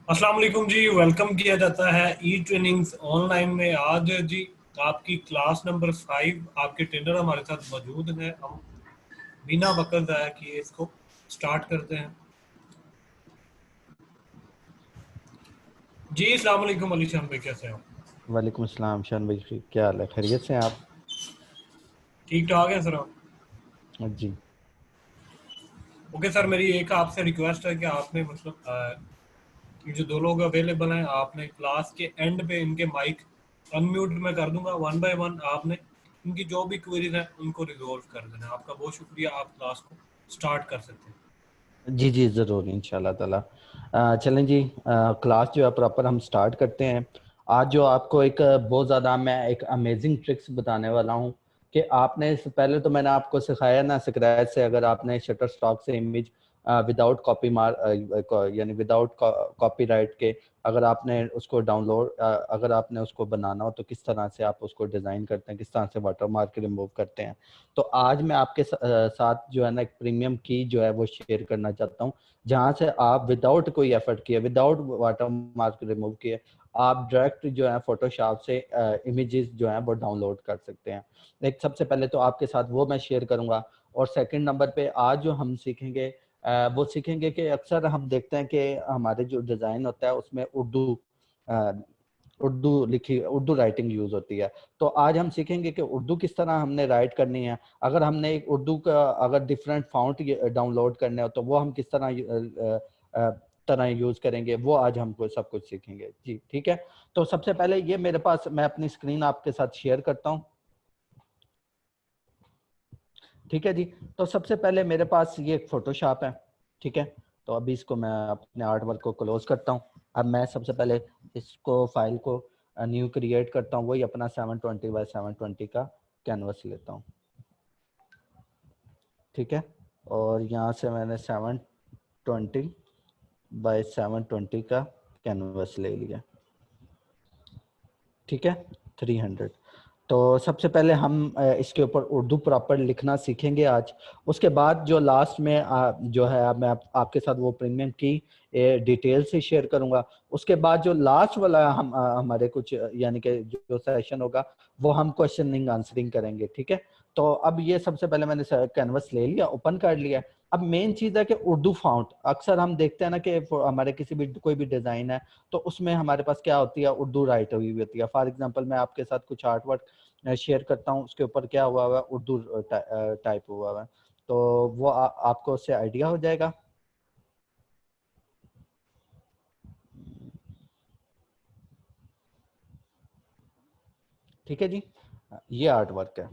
अस्सलाम वालेकुम जी। वेलकम किया जाता है ई ट्रेनिंग्स ऑनलाइन में। आज जी आपकी क्लास नंबर 5, आपके ट्रेनर हमारे साथ मौजूद हैं। हम बिना वक्त ज़ाया किए इसको स्टार्ट करते हैं। जी अस्सलाम वालेकुम अली शान भाई, कैसे हैं? वालेकुम अस्सलाम शान भाई, क्या हाल है? खैरियत से हैं आप? ठीक ठाक है सर आप? जी। ओके सर, मेरी एक आपसे रिक्वेस्ट है कि आपने ये जो दो लोग अवेलेबल हैं, आपने क्लास के एंड पे इनके माइक अनम्यूट में कर दूंगा। वन बाय वन आपने इनकी जो भी क्वेरीज हैं उनको रिजॉल्व कर देना है। आपका बहुत शुक्रिया। आप क्लास को स्टार्ट कर सकते हैं। जी जी ज़रूर इंशाल्लाह ताला। चलें जी, क्लास जो है प्रॉपर हम स्टार्ट करते हैं। आज जो आपको एक बहुत ज़्यादा मैं एक अमेजिंग ट्रिक्स बताने वाला हूँ कि आपने इससे पहले तो मैंने आपको सिखाया ना स्क्रैच से, अगर आपने शटर स्टॉक से इमेज विदाउट कॉपी मार यानी विदाउट कॉपीराइट के अगर आपने उसको डाउनलोड अगर आपने उसको बनाना हो तो किस तरह से आप उसको डिज़ाइन करते हैं, किस तरह से वाटर मार्क रिमूव करते हैं। तो आज मैं आपके साथ जो है ना एक प्रीमियम की जो है वो शेयर करना चाहता हूँ, जहाँ से आप विदाउट कोई एफर्ट किए, विदाउट वाटर मार्क रिमूव किए, आप डायरेक्ट जो है फोटोशॉप से इमेजेस जो है वो डाउनलोड कर सकते हैं। एक सबसे पहले तो आपके साथ वो मैं शेयर करूंगा, और सेकंड नंबर पे आज जो हम सीखेंगे वो सीखेंगे कि अक्सर हम देखते हैं कि हमारे जो डिज़ाइन होता है उसमें उर्दू राइटिंग यूज होती है। तो आज हम सीखेंगे कि उर्दू किस तरह हमने राइट करनी है। अगर हमने एक उर्दू का अगर डिफरेंट फाउंट डाउनलोड करने हो तो वो हम किस तरह यूज करेंगे, वो आज हमको सब कुछ सीखेंगे जी। ठीक है, तो सबसे पहले ये मेरे पास, मैं अपनी स्क्रीन आपके साथ शेयर करता हूँ। ठीक है जी, तो सबसे पहले मेरे पास ये एक फोटोशॉप है। ठीक है, तो अभी इसको मैं अपने आर्ट वर्क को क्लोज करता हूँ। अब मैं सबसे पहले इसको फाइल को न्यू क्रिएट करता हूँ, वही अपना 720 बाय 720 का कैनवस लेता हूँ। ठीक है, और यहाँ से मैंने 720 बाय 720 का कैनवस ले लिया। ठीक है, 300। तो सबसे पहले हम इसके ऊपर उर्दू प्रॉपर लिखना सीखेंगे आज। उसके बाद जो लास्ट में जो है मैं आपके साथ वो प्रीमियम की डिटेल से शेयर करूंगा। उसके बाद जो लास्ट वाला हम हमारे कुछ यानी कि जो सेशन होगा वो हम क्वेश्चनिंग आंसरिंग करेंगे। ठीक है, तो अब ये सबसे पहले मैंने कैनवस ले लिया, ओपन कर लिया। अब मेन चीज़ है कि उर्दू फाउंट अक्सर हम देखते हैं ना कि हमारे किसी भी कोई भी डिज़ाइन है तो उसमें हमारे पास क्या होती है, उर्दू राइट हुई होती है। फॉर एग्जांपल मैं आपके साथ कुछ आर्ट वर्क शेयर करता हूँ, उसके ऊपर क्या हुआ हुआ है, उर्दू टाइप हुआ हुआ है। तो वो आपको उससे आइडिया हो जाएगा। ठीक है जी, ये आर्ट वर्क है।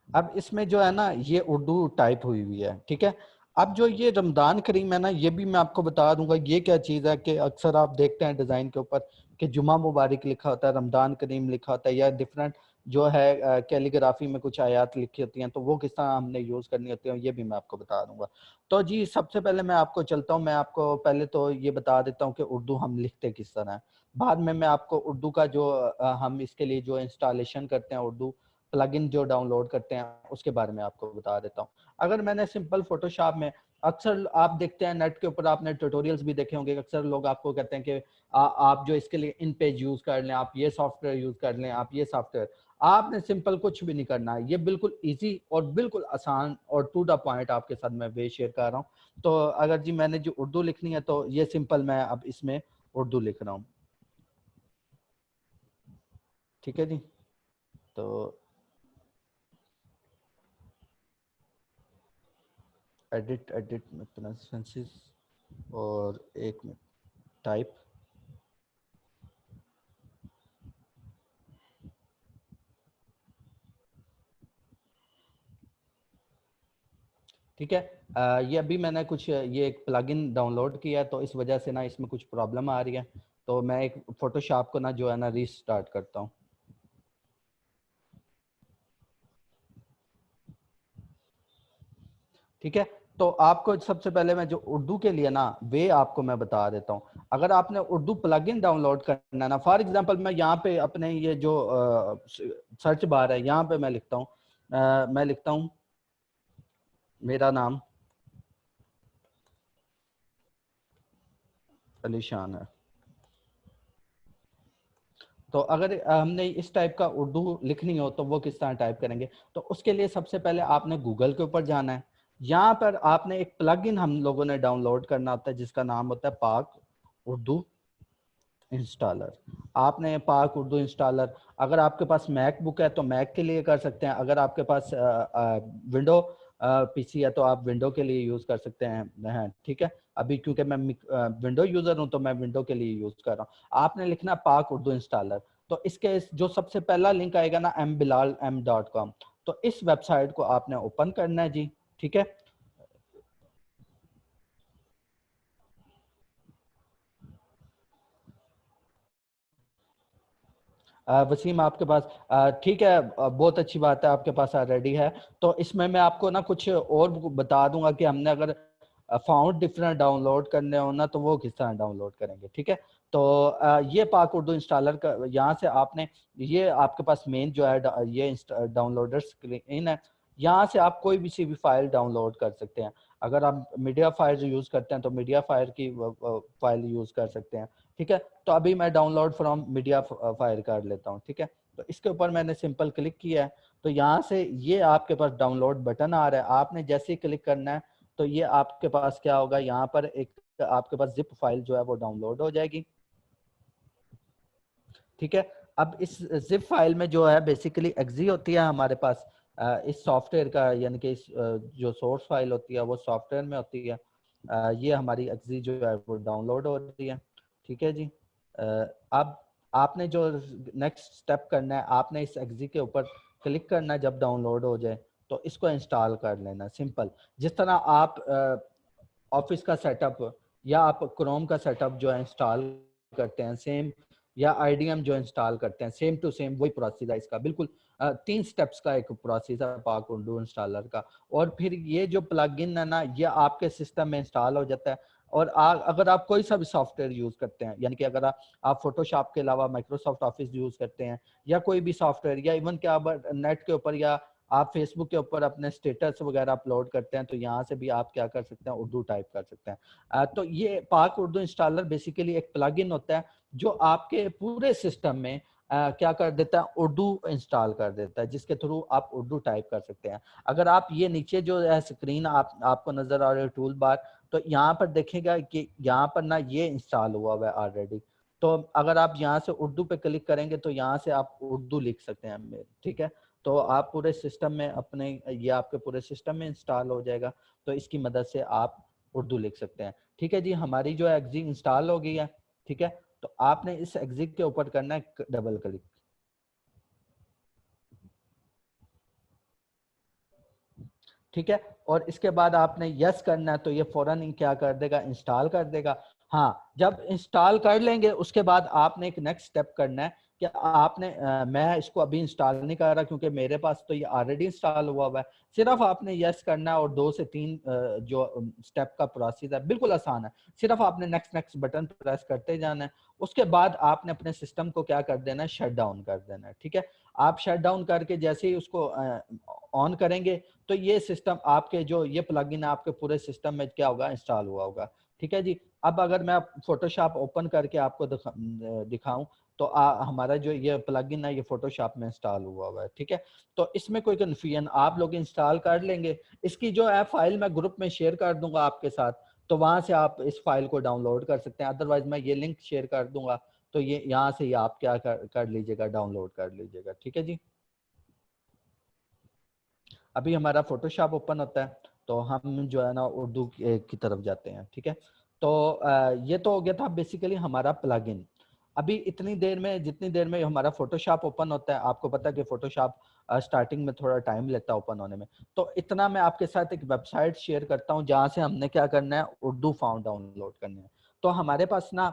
अब इसमें जो है ना ये उर्दू टाइप हुई हुई है। ठीक है, अब जो ये रमदान करीम है ना, ये भी मैं आपको बता दूंगा ये क्या चीज़ है कि अक्सर आप देखते हैं डिज़ाइन के ऊपर कि जुमा मुबारक लिखा होता है, रमदान करीम लिखा होता है, या डिफरेंट जो है कैलीग्राफी में कुछ आयात लिखी होती हैं, तो वो किस तरह हमने यूज़ करनी होती है ये भी मैं आपको बता दूंगा। तो जी सबसे पहले मैं आपको चलता हूँ, मैं आपको पहले तो ये बता देता हूँ कि उर्दू हम लिखते किस तरह है। बाद में मैं आपको उर्दू का जो हम इसके लिए जो इंस्टॉलेशन करते हैं, उर्दू प्लगइन जो डाउनलोड करते हैं उसके बारे में आपको बता देता हूँ। अगर मैंने सिंपल फोटोशॉप में, अक्सर आप देखते हैं नेट के ऊपर आपने ट्यूटोरियल्स भी देखे होंगे, अक्सर लोग आपको कहते हैं कि आप जो इसके लिए इन पेज यूज कर लें, आप ये सॉफ्टवेयर यूज कर लें, आप ये सॉफ्टवेयर। आपने सिंपल कुछ भी नहीं करना है, ये बिल्कुल इजी और बिल्कुल आसान और टू द पॉइंट आपके साथ मैं वे शेयर कर रहा हूँ। तो अगर जी मैंने जो उर्दू लिखनी है तो ये सिंपल मैं अब इसमें उर्दू लिख रहा हूँ। ठीक है जी, तो एडिट एडिट में प्रोनाउंसिएशन और एक में टाइप। ठीक है, ये अभी मैंने कुछ ये एक प्लगइन डाउनलोड किया है तो इस वजह से ना इसमें कुछ प्रॉब्लम आ रही है। तो मैं एक फोटोशॉप को ना जो है ना रीस्टार्ट करता हूँ। ठीक है, तो आपको सबसे पहले मैं जो उर्दू के लिए ना वे आपको मैं बता देता हूँ। अगर आपने उर्दू प्लगइन डाउनलोड करना है ना, फॉर एग्जांपल मैं यहाँ पे अपने ये जो सर्च बार है यहाँ पे मैं लिखता हूँ मेरा नाम अलीशान है। तो अगर हमने इस टाइप का उर्दू लिखनी हो तो वो किस तरह टाइप करेंगे? तो उसके लिए सबसे पहले आपने गूगल के ऊपर जाना है। यहाँ पर आपने एक प्लगइन हम लोगों ने डाउनलोड करना होता है जिसका नाम होता है पाक उर्दू इंस्टॉलर। आपने पाक उर्दू इंस्टॉलर, अगर आपके पास मैकबुक है तो मैक के लिए कर सकते हैं, अगर आपके पास विंडो पीसी है तो आप विंडो के लिए यूज कर सकते हैं। ठीक है, अभी क्योंकि मैं विंडो यूजर हूं तो मैं विंडो के लिए यूज कर रहा हूँ। आपने लिखना पाक उर्दू इंस्टॉलर। तो इसके जो सबसे पहला लिंक आएगा ना mbilalm.com, तो इस वेबसाइट को आपने ओपन करना है जी। ठीक है, वसीम आपके पास ठीक है, बहुत अच्छी बात है आपके पास रेडी है। तो इसमें मैं आपको ना कुछ और बता दूंगा कि हमने अगर फाउंड डिफरेंट डाउनलोड करने हो ना तो वो किस तरह डाउनलोड करेंगे। ठीक है, तो ये पाक उर्दू इंस्टॉलर का यहाँ से आपने, ये आपके पास मेन जो है ये डाउनलोडर स्क्रीन है। यहाँ से आप कोई भी सी भी फाइल डाउनलोड कर सकते हैं। अगर आप मीडिया फायर यूज करते हैं तो मीडिया फायर की फाइल यूज कर सकते हैं। ठीक है, तो अभी मैं डाउनलोड फ्रॉम मीडिया फायर कर लेता हूँ। ठीक है, तो इसके ऊपर मैंने सिंपल क्लिक किया है तो यहाँ से ये आपके पास डाउनलोड बटन आ रहा है। आपने जैसे ही क्लिक करना है तो ये आपके पास क्या होगा, यहाँ पर एक आपके पास जिप फाइल जो है वो डाउनलोड हो जाएगी। ठीक है, अब इस जिप फाइल में जो है बेसिकली एक्जी होती है हमारे पास इस सॉफ्टवेयर का, यानी कि इस जो सोर्स फाइल होती है वो सॉफ्टवेयर में होती है। ये हमारी एक्जी जो है वो डाउनलोड हो रही है। ठीक है जी, अब आपने जो नेक्स्ट स्टेप करना है, आपने इस एक्जी के ऊपर क्लिक करना है जब डाउनलोड हो जाए, तो इसको इंस्टॉल कर लेना सिंपल। जिस तरह आप ऑफिस का सेटअप या आप क्रोम का सेटअप जो है इंस्टॉल करते हैं सेम, या आईडीएम जो इंस्टॉल करते हैं सेम टू सेम वही प्रोसेस है इसका। बिल्कुल 3 स्टेप्स का एक प्रोसेस है पाक उर्दू इंस्टॉलर का। और फिर ये जो प्लगइन है ना ये आपके सिस्टम में इंस्टॉल हो जाता है। और अगर आप कोई सा भी सॉफ्टवेयर यूज करते हैं, यानी कि अगर आप फोटोशॉप के अलावा माइक्रोसॉफ्ट ऑफिस यूज करते हैं या कोई भी सॉफ्टवेयर, या इवन क्या नेट के ऊपर या आप फेसबुक के ऊपर अपने स्टेटस वगैरह अपलोड करते हैं तो यहाँ से भी आप क्या कर सकते हैं, उर्दू टाइप कर सकते हैं। तो ये पाक उर्दू इंस्टॉलर बेसिकली एक प्लगइन होता है जो आपके पूरे सिस्टम में क्या कर देता है, उर्दू इंस्टॉल कर देता है, जिसके थ्रू आप उर्दू टाइप कर सकते हैं। अगर आप ये नीचे जो है स्क्रीन आपको नजर आ रही है टूल बार, तो यहाँ पर देखेगा कि यहाँ पर ना ये इंस्टॉल हुआ हुआ है ऑलरेडी। तो अगर आप यहाँ से उर्दू पे क्लिक करेंगे तो यहाँ से आप उर्दू लिख सकते हैं। ठीक है, तो आप पूरे सिस्टम में अपने, ये आपके पूरे सिस्टम में इंस्टॉल हो जाएगा, तो इसकी मदद से आप उर्दू लिख सकते हैं। ठीक है जी, हमारी जो एग्जी इंस्टॉल हो गई है। ठीक है, तो आपने इस एग्जिट के ऊपर करना है डबल क्लिक। ठीक है, और इसके बाद आपने यस करना है तो ये फौरन ही क्या कर देगा, इंस्टॉल कर देगा। हाँ, जब इंस्टॉल कर लेंगे उसके बाद आपने एक नेक्स्ट स्टेप करना है कि आपने मैं इसको अभी इंस्टॉल नहीं कर रहा क्योंकि मेरे पास तो ये ऑलरेडी इंस्टॉल हुआ हुआ है। सिर्फ आपने यस करना है और 2 से 3 जो स्टेप का प्रोसेस है बिल्कुल आसान है। सिर्फ आपने नेक्स्ट नेक्स्ट बटन प्रेस करते जाना है। उसके बाद आपने अपने सिस्टम को क्या कर देना है, शट डाउन कर देना है। ठीक है, आप शट डाउन करके जैसे ही उसको ऑन करेंगे तो ये सिस्टम आपके जो ये प्लगइन है आपके पूरे सिस्टम में क्या होगा, इंस्टॉल हुआ होगा। ठीक है जी, अब अगर मैं फोटोशॉप ओपन करके आपको दिखाऊं तो हमारा जो ये प्लगइन है ये फोटोशॉप में इंस्टॉल हुआ हुआ है। ठीक है, तो इसमें कोई कन्फ्यूजन, आप लोग इंस्टॉल कर लेंगे। इसकी जो है फाइल मैं ग्रुप में शेयर कर दूंगा आपके साथ, तो वहां से आप इस फाइल को डाउनलोड कर सकते हैं। अदरवाइज मैं ये लिंक शेयर कर दूंगा, तो ये यहाँ से ही आप क्या कर लीजिएगा, डाउनलोड कर लीजिएगा। ठीक है जी, अभी हमारा फोटोशॉप ओपन होता है तो हम जो है ना उर्दू की तरफ जाते हैं। ठीक है, तो ये तो हो गया था बेसिकली हमारा प्लगइन। अभी इतनी देर में, जितनी देर में हमारा फोटोशॉप ओपन होता है, आपको पता है कि फोटोशॉप स्टार्टिंग में थोड़ा टाइम लेता है ओपन होने में, तो इतना मैं आपके साथ एक वेबसाइट शेयर करता हूँ जहाँ से हमने क्या करना है, उर्दू फाउंड डाउनलोड करनी है। तो हमारे पास ना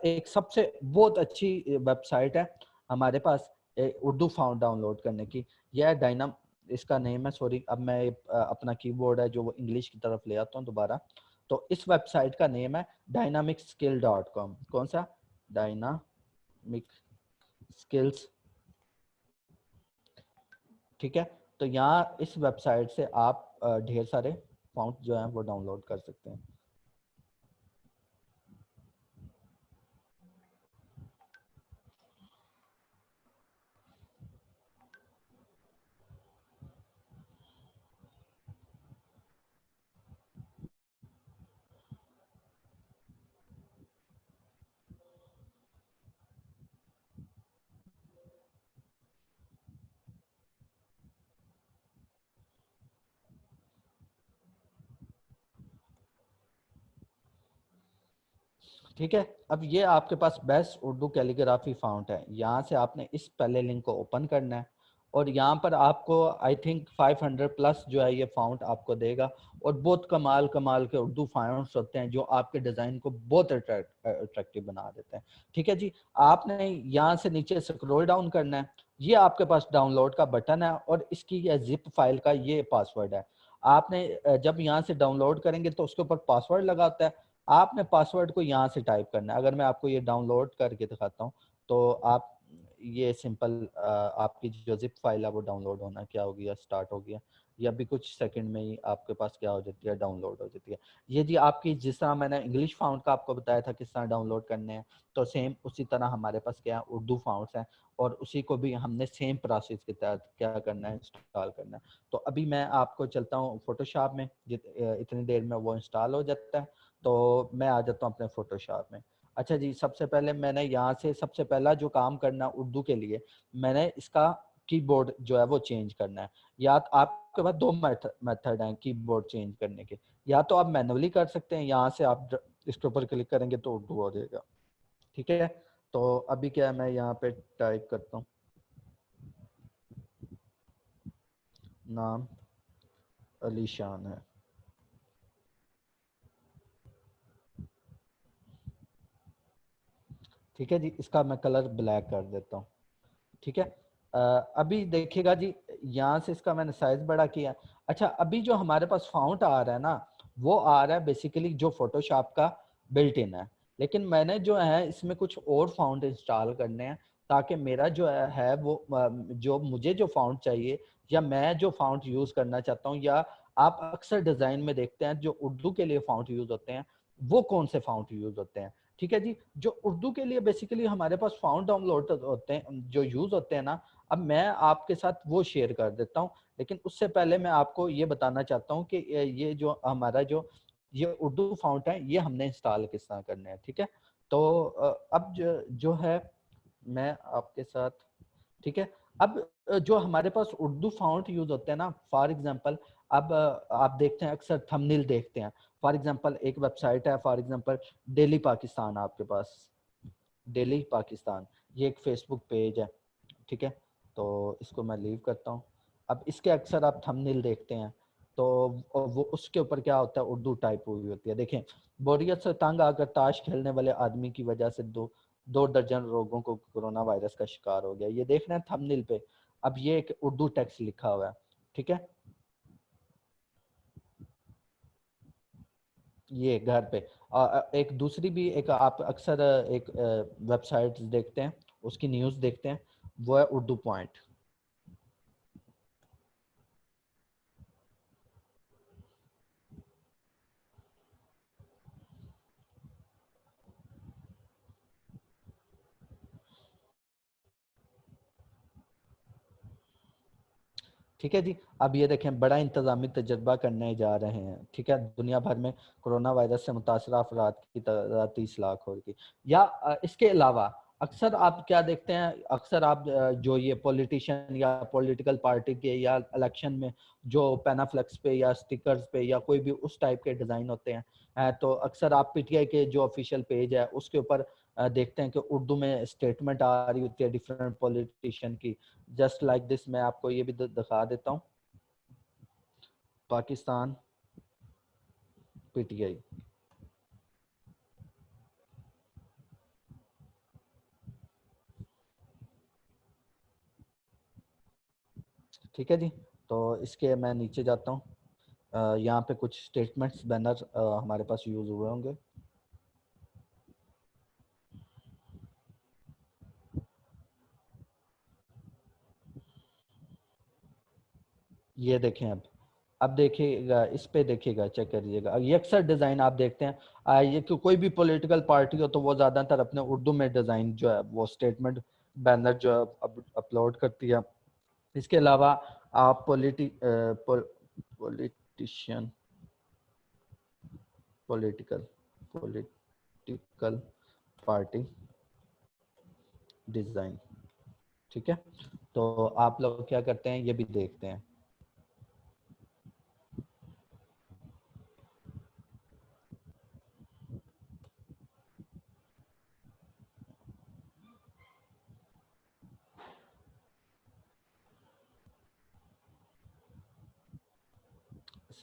एक सबसे बहुत अच्छी वेबसाइट है हमारे पास उर्दू फाउंड डाउनलोड करने की। यह है डायनाम, इसका नेम है, सॉरी अब मैं अपना कीबोर्ड है जो वो इंग्लिश की तरफ ले आता हूँ दोबारा। तो इस वेबसाइट का नेम है dynamicskill.com। कौन सा, डायनामिक स्किल्स। ठीक है, तो यहाँ इस वेबसाइट से आप ढेर सारे फाउंट जो है वो डाउनलोड कर सकते हैं। ठीक है, अब ये आपके पास बेस्ट उर्दू कैलीग्राफी फाउंट है। यहाँ से आपने इस पहले लिंक को ओपन करना है और यहाँ पर आपको आई थिंक 500 प्लस जो है ये फाउंट आपको देगा। और बहुत कमाल कमाल के उर्दू फाउंट्स होते हैं जो आपके डिज़ाइन को बहुत अट्रैक्टिव बना देते हैं। ठीक है जी, आपने यहाँ से नीचे स्क्रॉल डाउन करना है, ये आपके पास डाउनलोड का बटन है और इसकी ये जिप फाइल का ये पासवर्ड है। आपने जब यहाँ से डाउनलोड करेंगे तो उसके ऊपर पासवर्ड लगा होता है, आपने पासवर्ड को यहाँ से टाइप करना है। अगर मैं आपको ये डाउनलोड करके दिखाता हूँ तो आप ये सिंपल आपकी जो जिप फाइल है वो डाउनलोड होना क्या हो गया, स्टार्ट हो गया। ये अभी कुछ सेकंड में ही आपके पास क्या हो जाती है, डाउनलोड हो जाती है। ये जी आपकी, जिस तरह मैंने इंग्लिश फाउंट का आपको बताया था किस तरह डाउनलोड करने हैं, तो सेम उसी तरह हमारे पास क्या है उर्दू फाउंट्स हैं और उसी को भी हमने सेम प्रोसेस के तहत क्या करना है, इंस्टॉल करना है। तो अभी मैं आपको चलता हूँ फोटोशॉप में, इतनी देर में वो इंस्टॉल हो जाता है। तो मैं आ जाता हूँ अपने फोटोशॉप में। अच्छा जी, सबसे पहले मैंने यहाँ से सबसे पहला जो काम करना उर्दू के लिए, मैंने इसका कीबोर्ड जो है वो चेंज करना है। या तो आपके पास दो मेथड हैं कीबोर्ड चेंज करने के। या तो आप मैनुअली कर सकते हैं, यहाँ से आप इसके ऊपर क्लिक करेंगे तो उर्दू हो जाएगा। ठीक है, तो अभी क्या है, मैं यहाँ पे टाइप करता हूँ नाम अलीशान है। ठीक है जी, इसका मैं कलर ब्लैक कर देता हूँ। ठीक है, अभी देखिएगा जी, यहाँ से इसका मैंने साइज बड़ा किया। अच्छा, अभी जो हमारे पास फाउंट आ रहा है ना, वो आ रहा है बेसिकली जो फोटोशॉप का बिल्ट इन है। लेकिन मैंने जो है इसमें कुछ और फाउंट इंस्टॉल करने हैं ताकि मेरा जो है वो जो मुझे जो फाउंट चाहिए या मैं जो फाउंट यूज करना चाहता हूँ, या आप अक्सर डिजाइन में देखते हैं जो उर्दू के लिए फाउंट यूज होते हैं, वो कौन से फाउंट यूज होते हैं। ठीक है जी, जो उर्दू के लिए बेसिकली हमारे पास फाउंट डाउनलोड होते हैं जो यूज होते हैं ना, अब मैं आपके साथ वो शेयर कर देता हूँ। लेकिन उससे पहले मैं आपको ये बताना चाहता हूँ कि ये जो हमारा जो ये उर्दू फाउंट है ये हमने इंस्टॉल किस तरह करने हैं। ठीक है, तो अब जो है मैं आपके साथ, ठीक है, अब जो हमारे पास उर्दू फाउंट यूज होते हैं ना, फॉर एग्जांपल अब आप देखते हैं अक्सर थंबनेल देखते हैं। फॉर एग्जांपल एक वेबसाइट है, फॉर एग्जांपल डेली पाकिस्तान, आपके पास डेली पाकिस्तान, ये एक फेसबुक पेज है। ठीक है, तो इसको मैं लीव करता हूँ। अब इसके अक्सर आप थंबनेल देखते हैं तो वो उसके ऊपर क्या होता है, उर्दू टाइप हुई होती है। देखें, बोरियत से तंग आकर ताश खेलने वाले आदमी की वजह से दो दर्जन लोगों को कोरोना वायरस का शिकार हो गया। ये देख रहे हैं थंबनेल पे, अब ये एक उर्दू टेक्स्ट लिखा हुआ है। ठीक है, ये घर पे एक दूसरी भी एक आप अक्सर एक वेबसाइट देखते हैं, उसकी न्यूज़ देखते हैं, वो है उर्दू पॉइंट। ठीक है जी, अब ये देखें, बड़ा इंतजामी तजर्बा करने जा रहे हैं। ठीक है, दुनिया भर में कोरोना वायरस से मुतासर अफराद की तादाद 30 लाख हो गई। या इसके अलावा अक्सर आप क्या देखते हैं, अक्सर आप जो ये पॉलिटिशियन या पॉलिटिकल पार्टी के या इलेक्शन में जो पैनाफ्लेक्स पे या स्टिकर्स पे या कोई भी उस टाइप के डिज़ाइन होते हैं, तो अक्सर आप पीटीआई के जो ऑफिशियल पेज है उसके ऊपर देखते हैं कि उर्दू में स्टेटमेंट आ रही होती है डिफरेंट पॉलिटिशियन की। जस्ट लाइक दिस, मैं आपको ये भी दिखा देता हूँ, पाकिस्तान पीटीआई। ठीक है जी, तो इसके मैं नीचे जाता हूँ, यहाँ पे कुछ स्टेटमेंट्स बैनर हमारे पास यूज हुए होंगे। ये देखें, अब अब देखिएगा, इस पे देखिएगा, चेक करिएगा, ये अक्सर डिज़ाइन आप देखते हैं, ये कोई भी पॉलिटिकल पार्टी हो तो वो ज़्यादातर अपने उर्दू में डिज़ाइन जो है वो स्टेटमेंट बैनर जो है अपलोड करती है। इसके अलावा आप politician political political party design, ठीक है, तो आप लोग क्या करते हैं ये भी देखते हैं।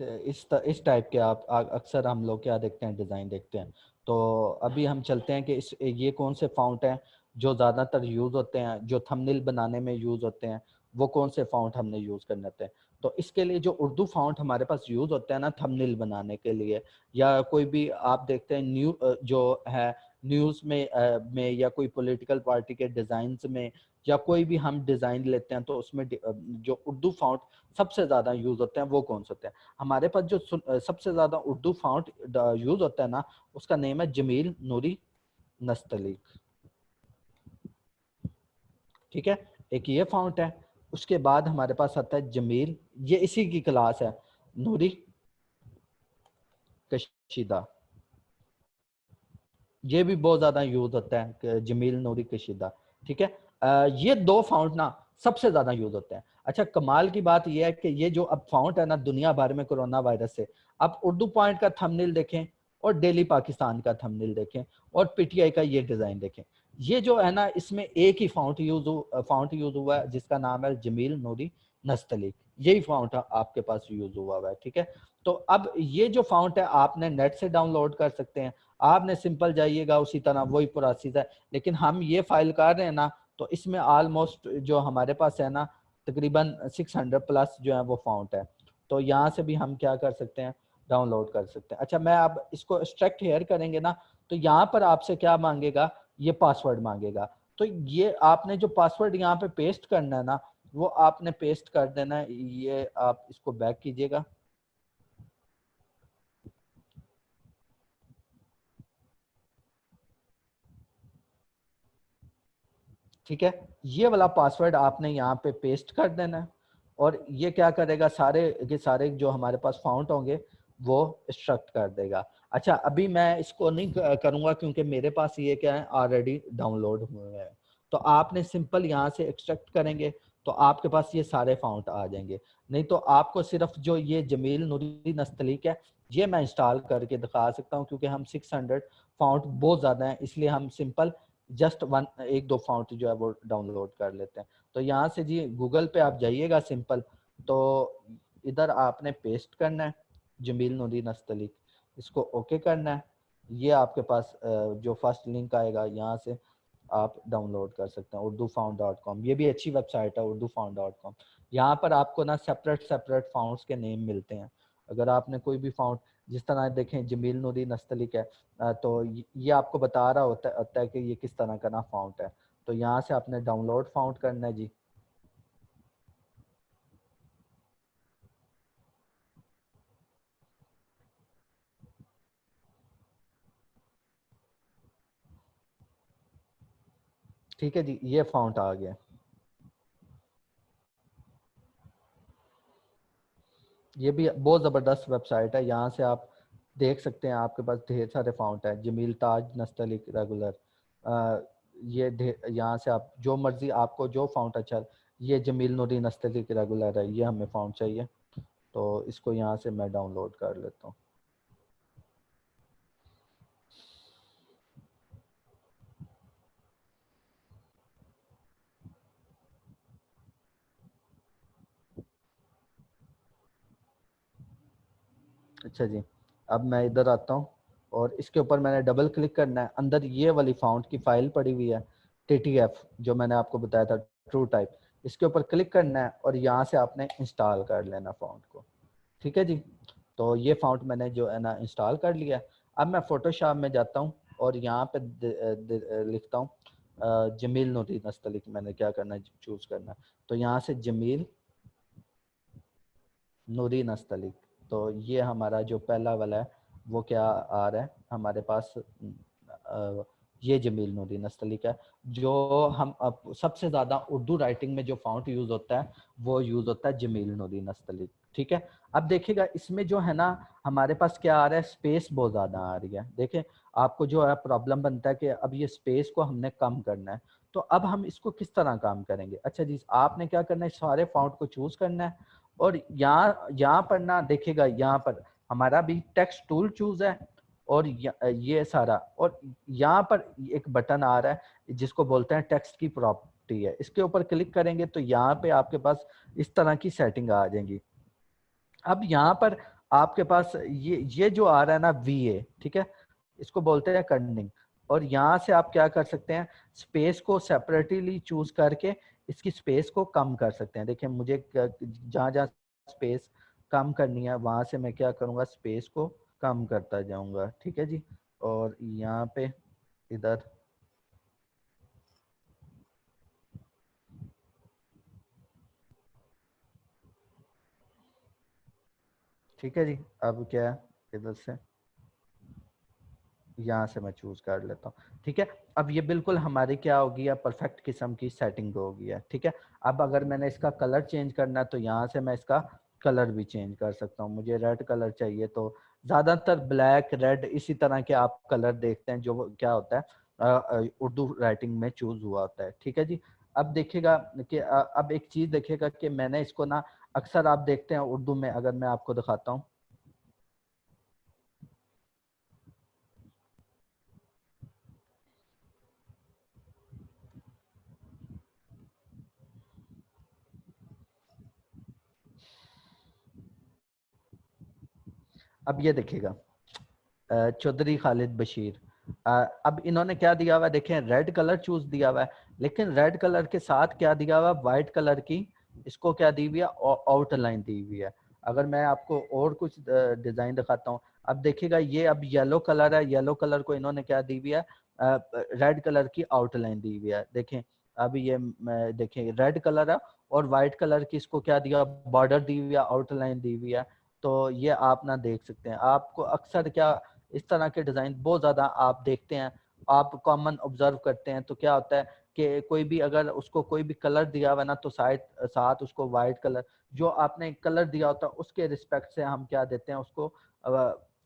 इस टाइप के आप अक्सर हम लोग क्या देखते हैं, डिज़ाइन देखते हैं। तो अभी हम चलते हैं कि ये कौन से फ़ॉन्ट हैं जो ज़्यादातर यूज़ होते हैं, जो थंबनेल बनाने में यूज़ होते हैं, वो कौन से फ़ॉन्ट हमने यूज़ करने होते हैं। तो इसके लिए जो उर्दू फ़ॉन्ट हमारे पास यूज़ होते हैं ना थंबनेल बनाने के लिए, या कोई भी आप देखते हैं जो है न्यूज़ में या कोई पॉलिटिकल पार्टी के डिज़ाइंस में, या कोई भी हम डिज़ाइन लेते हैं तो उसमें जो उर्दू फ़ॉन्ट सबसे ज़्यादा यूज़ होते हैं वो कौन से होते हैं। हमारे पास जो सबसे ज्यादा उर्दू फॉन्ट यूज होता है ना, उसका नेम है जमील नूरी नस्तलीक, ठीक है, एक ये फॉन्ट है। उसके बाद हमारे पास आता है जमील, ये इसी की क्लास है, नूरी कशीदा, ये भी बहुत ज्यादा यूज होता है जमील नूरी कशीदा, ठीक है। ये दो फॉन्ट ना सबसे ज्यादा यूज होते हैं। अच्छा, कमाल की बात यह है कि ये जो अब फॉन्ट है ना दुनिया भर में कोरोना वायरस से, आप उर्दू पॉइंट का थंबनेल देखें और डेली पाकिस्तान का थंबनेल देखें और पीटीआई का ये डिजाइन देखें, ये जो है ना इसमें एक ही फॉन्ट यूज हुआ है जिसका नाम है जमील नूरी नस्तलीक, यही फॉन्ट आपके पास यूज हुआ है, ठीक है। तो अब ये जो फॉन्ट है आपने नेट से डाउनलोड कर सकते हैं, आपने सिंपल जाइएगा उसी तरह वही प्रोसेस है, लेकिन हम ये फाइल कर रहे हैं ना तो इसमें ऑलमोस्ट जो हमारे पास है ना तकरीबन 600 प्लस जो है वो फॉन्ट है। तो यहाँ से भी हम क्या कर सकते हैं, डाउनलोड कर सकते हैं। अच्छा, मैं अब इसको एक्सट्रैक्ट हेयर करेंगे ना तो यहाँ पर आपसे क्या मांगेगा, ये पासवर्ड मांगेगा। तो ये आपने जो पासवर्ड यहाँ पे पेस्ट करना है ना वो आपने पेस्ट कर देना है। ये आप इसको बैक कीजिएगा, ठीक है, ये वाला पासवर्ड आपने यहाँ पे पेस्ट कर देना है और ये क्या करेगा, सारे के सारे जो हमारे पास फाउंट होंगे वो एक्सट्रैक्ट कर देगा। अच्छा, अभी मैं इसको नहीं करूँगा क्योंकि मेरे पास ये क्या है ऑलरेडी डाउनलोड हुए हैं। तो आपने सिंपल यहाँ से एक्सट्रैक्ट करेंगे तो आपके पास ये सारे फाउंट आ जाएंगे। नहीं तो आपको सिर्फ जो ये जमील नूरी नस्तलीक है ये मैं इंस्टॉल करके दिखा सकता हूँ, क्योंकि हम 600 फाउंट बहुत ज़्यादा है इसलिए हम सिंपल जस्ट वन एक दो फाउंट जो है वो डाउनलोड कर लेते हैं। तो यहाँ से जी गूगल पे आप जाइएगा सिंपल, तो इधर आपने पेस्ट करना है जमील नूरी नस्तलीक, इसको ओके करना है। ये आपके पास जो फर्स्ट लिंक आएगा यहाँ से आप डाउनलोड कर सकते हैं urdufound.com, ये भी अच्छी वेबसाइट है urdufound.com। यहाँ पर आपको ना सेपरेट सेपरेट फाउंड्स के नेम मिलते हैं। अगर आपने कोई भी फाउंड जिस तरह देखें जमील नूरी नस्तलीक है, तो ये आपको बता रहा होता है कि ये किस तरह का ना फाउंट है। तो यहाँ से आपने डाउनलोड फाउंट करना है जी। ठीक है जी, ये फाउंट आ गया। ये भी बहुत ज़बरदस्त वेबसाइट है, यहाँ से आप देख सकते हैं आपके पास ढेर सारे फाउंट है, जमील ताज नस्तलीक रेगुलर, यहाँ से आप जो मर्जी आपको जो फाउंट अच्छा, ये जमील नूरी नस्तलीक रेगुलर है, ये हमें फाउंट चाहिए तो इसको यहाँ से मैं डाउनलोड कर लेता हूँ। अच्छा जी, अब मैं इधर आता हूँ और इसके ऊपर मैंने डबल क्लिक करना है। अंदर ये वाली फाउंट की फाइल पड़ी हुई है TTF, जो मैंने आपको बताया था ट्रू टाइप, इसके ऊपर क्लिक करना है और यहाँ से आपने इंस्टॉल कर लेना फाउंट को, ठीक है जी। तो ये फाउंट मैंने जो है ना इंस्टॉल कर लिया। अब मैं फोटोशॉप में जाता हूँ और यहाँ पे लिखता हूँ जमील नूरी नस्तलीक, मैंने क्या करना है चूज करना है। तो यहाँ से जमील नूरी नस्तलीक। तो ये हमारा जो पहला वाला है वो क्या आ रहा है हमारे पास, ये जमील नूरी नस्तलीक है। जो हम अब सबसे ज़्यादा उर्दू राइटिंग में जो फॉन्ट यूज़ होता है वो यूज़ होता है जमील नूरी नस्तलीक, ठीक है। अब देखिएगा इसमें जो है ना हमारे पास क्या आ रहा है, स्पेस बहुत ज़्यादा आ रही है। देखें आपको जो है प्रॉब्लम बनता है कि अब ये स्पेस को हमने कम करना है, तो अब हम इसको किस तरह काम करेंगे। अच्छा जी, आपने क्या करना है, सारे फॉन्ट को चूज करना है और यहाँ पर ना देखिएगा, यहाँ पर हमारा भी टेक्स्ट टूल चूज है और ये सारा, और यहाँ पर एक बटन आ रहा है जिसको बोलते हैं टेक्स्ट की प्रॉपर्टी है। इसके ऊपर क्लिक करेंगे तो यहाँ पे आपके पास इस तरह की सेटिंग आ जाएंगी। अब यहाँ पर आपके पास ये जो आ रहा है ना VA, ठीक है, इसको बोलते हैं कर्निंग। और यहाँ से आप क्या कर सकते हैं, स्पेस को सेपरेटली चूज करके इसकी स्पेस को कम कर सकते हैं। देखिए मुझे जहाँ जहाँ स्पेस कम करनी है वहां से मैं क्या करूँगा, स्पेस को कम करता जाऊंगा, ठीक है जी। और यहाँ पे इधर, ठीक है जी। अब क्या है, इधर से यहाँ से मैं चूज कर लेता हूँ, ठीक है। अब ये बिल्कुल हमारी क्या होगी, परफेक्ट किस्म की सेटिंग होगी है, ठीक है। अब अगर मैंने इसका कलर चेंज करना है तो यहाँ से मैं इसका कलर भी चेंज कर सकता हूँ। मुझे रेड कलर चाहिए तो ज्यादातर ब्लैक रेड इसी तरह के आप कलर देखते हैं जो क्या होता है उर्दू राइटिंग में चूज हुआ होता है, ठीक है जी। अब देखिएगा कि अब एक चीज देखिएगा कि मैंने इसको ना अक्सर आप देखते हैं उर्दू में, अगर मैं आपको दिखाता हूँ, अब ये देखिएगा चौधरी खालिद बशीर। अब इन्होंने क्या दिया हुआ है, देखें रेड कलर चूज दिया हुआ है, लेकिन रेड कलर के साथ क्या दिया हुआ है, व्हाइट कलर की इसको क्या दी हुई है, आउटलाइन दी हुई है। अगर मैं आपको और कुछ डिजाइन दिखाता हूँ, अब देखिएगा ये अब येलो कलर है, येलो कलर को इन्होंने क्या दी हुई है, रेड कलर की आउटलाइन दी हुई है। देखें अब ये देखें रेड कलर है और व्हाइट कलर की इसको क्या दिया, बॉर्डर दी हुई है, आउटलाइन दी हुई है। तो ये आप ना देख सकते हैं, आपको अक्सर क्या इस तरह के डिजाइन बहुत ज्यादा आप देखते हैं, आप कॉमन ऑब्जर्व करते हैं। तो क्या होता है कि कोई भी अगर उसको कोई भी कलर दिया हुआ ना तो साथ साथ उसको व्हाइट कलर जो आपने कलर दिया होता है उसके रिस्पेक्ट से हम क्या देते हैं, उसको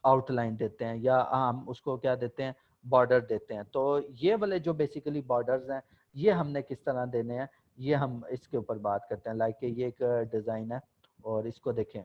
आउटलाइन देते हैं या हम उसको क्या देते हैं, बॉर्डर देते हैं। तो ये वाले जो बेसिकली बॉर्डर्स हैं ये हमने किस तरह देने हैं, ये हम इसके ऊपर बात करते हैं। लाइक ये एक डिजाइन है और इसको देखें,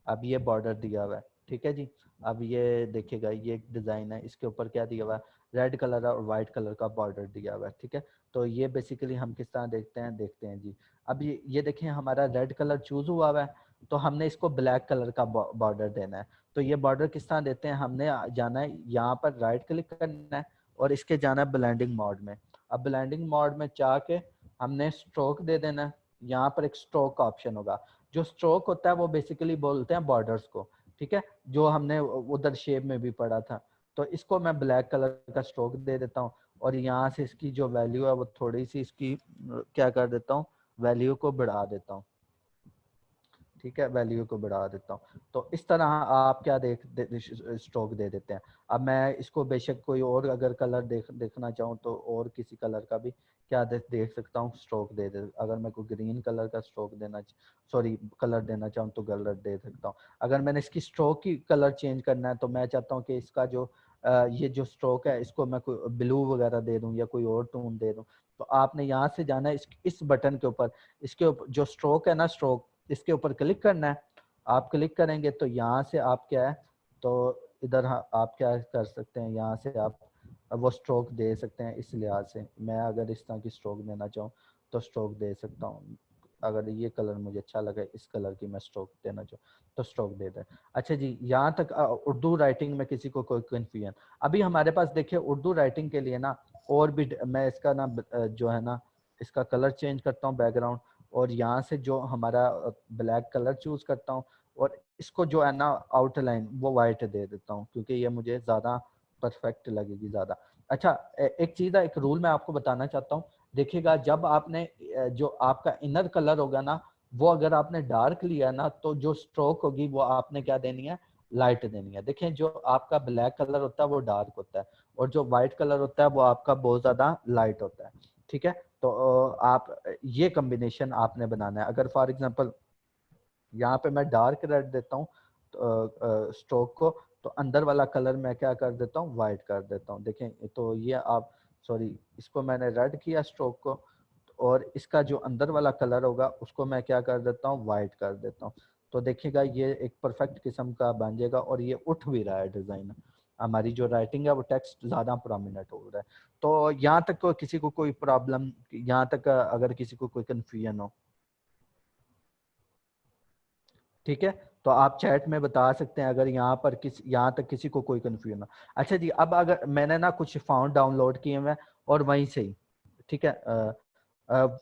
अब ये बॉर्डर दिया हुआ है, ठीक है जी। अब ये देखिएगा ये एक डिजाइन है, इसके ऊपर क्या दिया हुआ है, रेड कलर और व्हाइट कलर का बॉर्डर दिया हुआ है, ठीक है। तो ये बेसिकली हम किस तरह देखते हैं जी। अब ये देखें हमारा रेड कलर चूज हुआ हुआ है, तो हमने इसको ब्लैक कलर का बॉर्डर देना है। तो ये बॉर्डर किस तरह देते हैं, हमने जाना है यहाँ पर राइट क्लिक करना है और इसके जाना है ब्लेंडिंग मोड में। अब ब्लेंडिंग मोड में जाके हमने स्ट्रोक दे देना है, यहाँ पर एक स्ट्रोक का ऑप्शन होगा। जो स्ट्रोक होता है वो बेसिकली बोलते हैं बॉर्डर्स को, ठीक है, जो हमने उधर शेप में भी पढ़ा था। तो इसको मैं ब्लैक कलर का स्ट्रोक दे देता हूँ और यहाँ से इसकी जो वैल्यू है वो थोड़ी सी इसकी क्या कर देता हूँ, वैल्यू को बढ़ा देता हूँ, ठीक है, वैल्यू को बढ़ा देता हूँ। तो इस तरह आप क्या स्ट्रोक दे देते हैं। अब मैं इसको बेशक कोई और अगर कलर देखना चाहूँ तो और किसी कलर का भी क्या देख सकता हूँ, स्ट्रोक दे अगर मैं कोई ग्रीन कलर का स्ट्रोक सॉरी कलर देना चाहूँ तो कलर दे सकता हूँ। अगर मैंने इसकी स्ट्रोक की कलर चेंज करना है तो मैं चाहता हूँ कि इसका जो ये जो स्ट्रोक है इसको मैं कोई ब्लू वगैरह दे दूँ या कोई और टोन दे दूँ। तो आपने यहाँ से जाना है इस बटन के ऊपर, इसके ऊपर जो स्ट्रोक है ना, स्ट्रोक इसके ऊपर क्लिक करना है। आप क्लिक करेंगे तो यहाँ से आप क्या है, तो इधर आप क्या कर सकते हैं, यहाँ से आप वो स्ट्रोक दे सकते हैं। इस लिहाज से मैं अगर इस तरह की स्ट्रोक देना चाहूँ तो स्ट्रोक दे सकता हूँ। अगर ये कलर मुझे अच्छा लगे, इस कलर की मैं स्ट्रोक देना चाहूँ तो स्ट्रोक दे दें। अच्छा जी, यहाँ तक उर्दू राइटिंग में किसी को कोई कन्फ्यूजन। अभी हमारे पास देखिए उर्दू राइटिंग के लिए ना और भी मैं इसका ना जो है ना इसका कलर चेंज करता हूँ बैकग्राउंड, और यहाँ से जो हमारा ब्लैक कलर चूज करता हूँ और इसको जो है ना आउटलाइन वो वाइट दे देता हूँ क्योंकि ये मुझे ज़्यादा परफेक्ट लगेगी ज़्यादा। अच्छा एक चीज़ है, एक रूल मैं आपको बताना चाहता हूँ। देखिएगा जब आपने जो आपका इनर कलर होगा ना वो अगर आपने डार्क लिया ना तो जो स्ट्रोक होगी वो आपने क्या देनी है, लाइट देनी है। देखें जो आपका ब्लैक कलर होता है वो डार्क होता है और जो व्हाइट कलर होता है वो आपका बहुत ज्यादा लाइट होता है, ठीक है। तो आप ये कॉम्बिनेशन आपने बनाना है। अगर फॉर एग्जांपल यहाँ पे मैं डार्क रेड देता हूँ स्ट्रोक को, तो अंदर वाला कलर मैं क्या कर देता हूँ, वाइट कर देता हूँ। देखें तो ये आप, सॉरी, इसको मैंने रेड किया स्ट्रोक को, और इसका जो अंदर वाला कलर होगा उसको मैं क्या कर देता हूँ, वाइट कर देता हूँ। तो देखिएगा ये एक परफेक्ट किस्म का बन जाएगा और ये उठ भी रहा है डिजाइन। हमारी जो राइटिंग है वो टेक्स्ट ज्यादा प्रोमिनेंट हो रहा है। तो यहाँ तक किसी को कोई प्रॉब्लम, यहाँ तक अगर किसी को कोई कंफ्यूजन हो, ठीक है, तो आप चैट में बता सकते हैं अगर यहाँ पर यहाँ तक किसी को कोई कंफ्यूजन हो। अच्छा जी, अब अगर मैंने ना कुछ फाउंड डाउनलोड किए हुए और वहीं से ही, ठीक है,